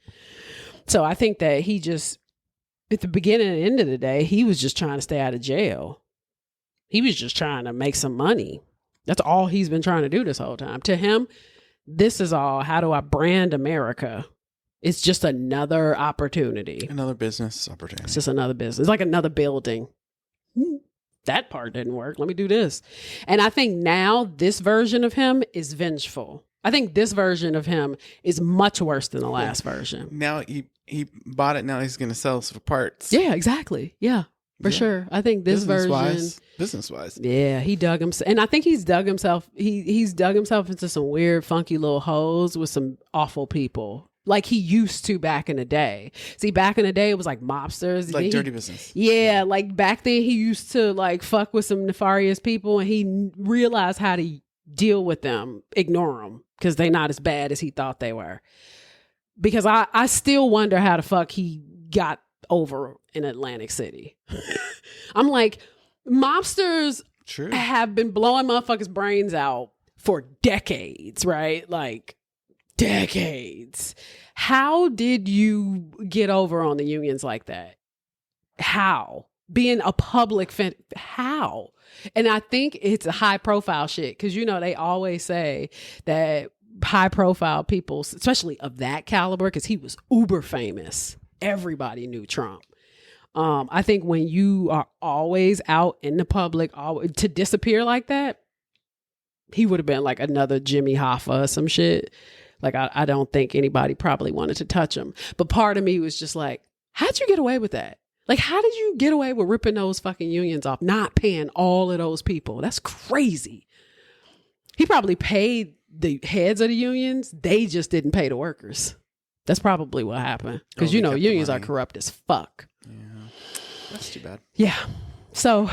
So I think that he just, at the beginning and end of the day, he was just trying to stay out of jail. He was just trying to make some money. That's all he's been trying to do this whole time. To him, this is all, how do I brand America? It's just another opportunity. Another business opportunity. It's just another business. It's like another building. That part didn't work. Let me do this. And I think now this version of him is vengeful. I think this version of him is much worse than the last version. Now he bought it. Now he's going to sell us for parts. Yeah, exactly. Yeah, for sure. I think this business wise. Yeah, he dug himself. And I think he's dug himself. He's dug himself into some weird, funky little holes with some awful people. Like he used to back in the day. See, back in the day, it was like mobsters. Like dirty business. Yeah, like back then he used to like fuck with some nefarious people and he realized how to deal with them, ignore them, because they're not as bad as he thought they were. Because I still wonder how the fuck he got over in Atlantic City. I'm like, mobsters have been blowing motherfuckers' brains out for decades, right? Like, decades. How did you get over on the unions like that? How? Being a public how? And I think it's a high profile shit because, you know, they always say that high profile people, especially of that caliber, because he was uber famous. Everybody knew Trump. I think when you are always out in the public, to disappear like that, he would have been like another Jimmy Hoffa or some shit. Like, I don't think anybody probably wanted to touch him. But part of me was just like, how'd you get away with that? Like, how did you get away with ripping those fucking unions off, not paying all of those people? That's crazy. He probably paid the heads of the unions. They just didn't pay the workers. That's probably what happened. Because, you know, unions are corrupt as fuck. Yeah. That's too bad. Yeah. So,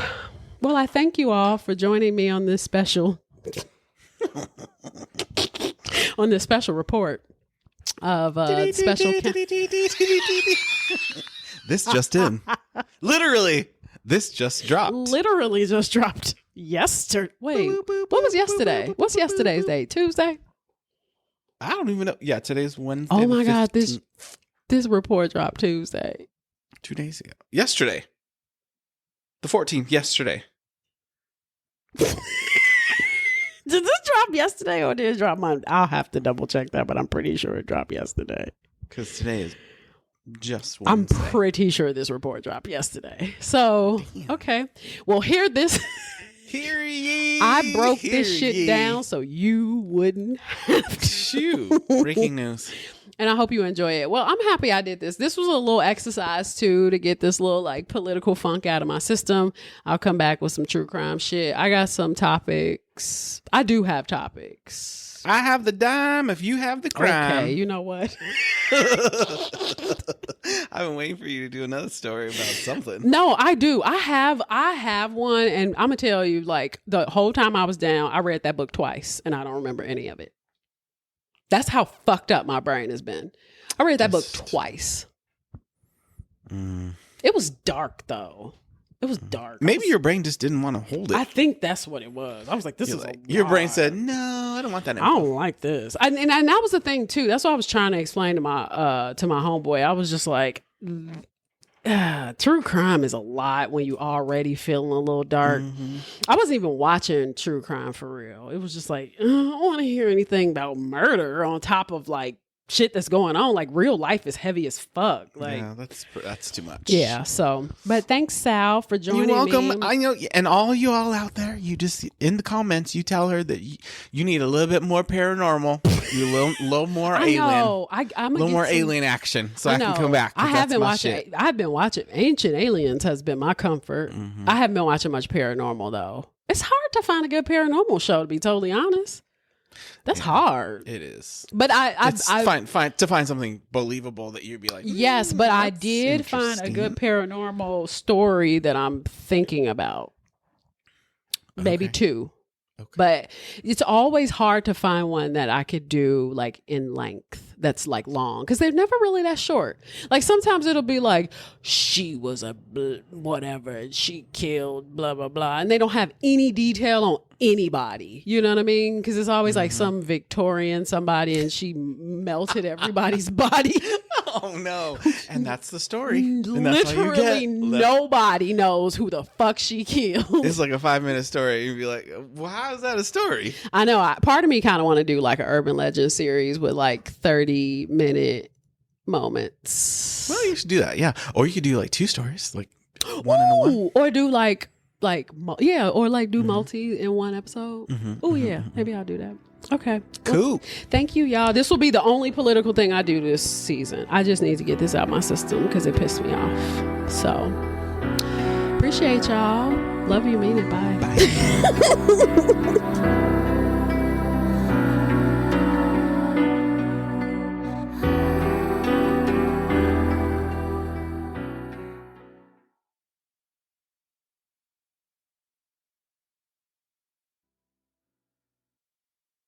well, I thank you all for joining me on this special... on this special report of special... This just in. Literally, this just dropped. Literally just dropped yesterday. Wait, what was yesterday? What's yesterday's date? Tuesday? I don't even know. Yeah, today's Wednesday. Oh my God, this report dropped Tuesday. 2 days ago. Yesterday. The 14th, yesterday. Did this drop yesterday or did it drop Monday? I'll have to double check that, but I'm pretty sure it dropped yesterday. Because today is just Wednesday. I'm pretty sure this report dropped yesterday. So, okay. Well, hear this. Hear ye. I broke this shit down so you wouldn't have to. Breaking news. And I hope you enjoy it. Well, I'm happy I did this. This was a little exercise too to get this little like political funk out of my system. I'll come back with some true crime shit. I got some topics. I do have topics. I have the dime if you have the crime. Okay, you know what? I've been waiting for you to do another story about something. No, I do. I have one, and I'm gonna tell you, like, the whole time I was down, I read that book twice, and I don't remember any of it. That's how fucked up my brain has been. I read that book twice. It was dark, though. It was dark. Maybe your brain just didn't want to hold it. I think that's what it was. I was like, this is like, your brain said, no, I don't want that info. I don't like this. And that was the thing, too. That's what I was trying to explain to my homeboy. I was just like, true crime is a lot when you already feeling a little dark. Mm-hmm. I wasn't even watching true crime for real. It was just like, I don't want to hear anything about murder on top of like shit that's going on. Like real life is heavy as fuck. Like, yeah, that's too much. Yeah. So, but thanks, Sal, for joining me. You're welcome. I know, and all you all out there, you just in the comments, you tell her that you need a little bit more paranormal, you little more alien. I'm a little more alien action, so I can come back. I've been watching Ancient Aliens has been my comfort. Mm-hmm. I haven't been watching much paranormal though. It's hard to find a good paranormal show, to be totally honest. That's hard. It is. But I find something believable that you'd be like, yes, but I did find a good paranormal story that I'm thinking about. Maybe two. But it's always hard to find one that I could do like in length that's like long, because they're never really that short. Like sometimes it'll be like, she was a whatever and she killed blah blah blah, and they don't have any detail on anybody, you know what I mean? Because it's always like some Victorian somebody and she melted everybody's body. Oh no. And that's the story. And that's Literally nobody knows who the fuck she killed. It's like a 5-minute story. You'd be like, well, how is that a story? I know. Part of me kind of want to do like an urban legend series with like 30-minute moments. Well, you should do that. Yeah. Or you could do like 2 stories, like one in one. Or do or like do multi in one episode. Oh yeah. Maybe I'll do that. Okay. Cool. Well, thank you, y'all. This will be the only political thing I do this season. I just need to get this out my system because it pissed me off. So, appreciate y'all. Love you, mean it. Bye. Bye.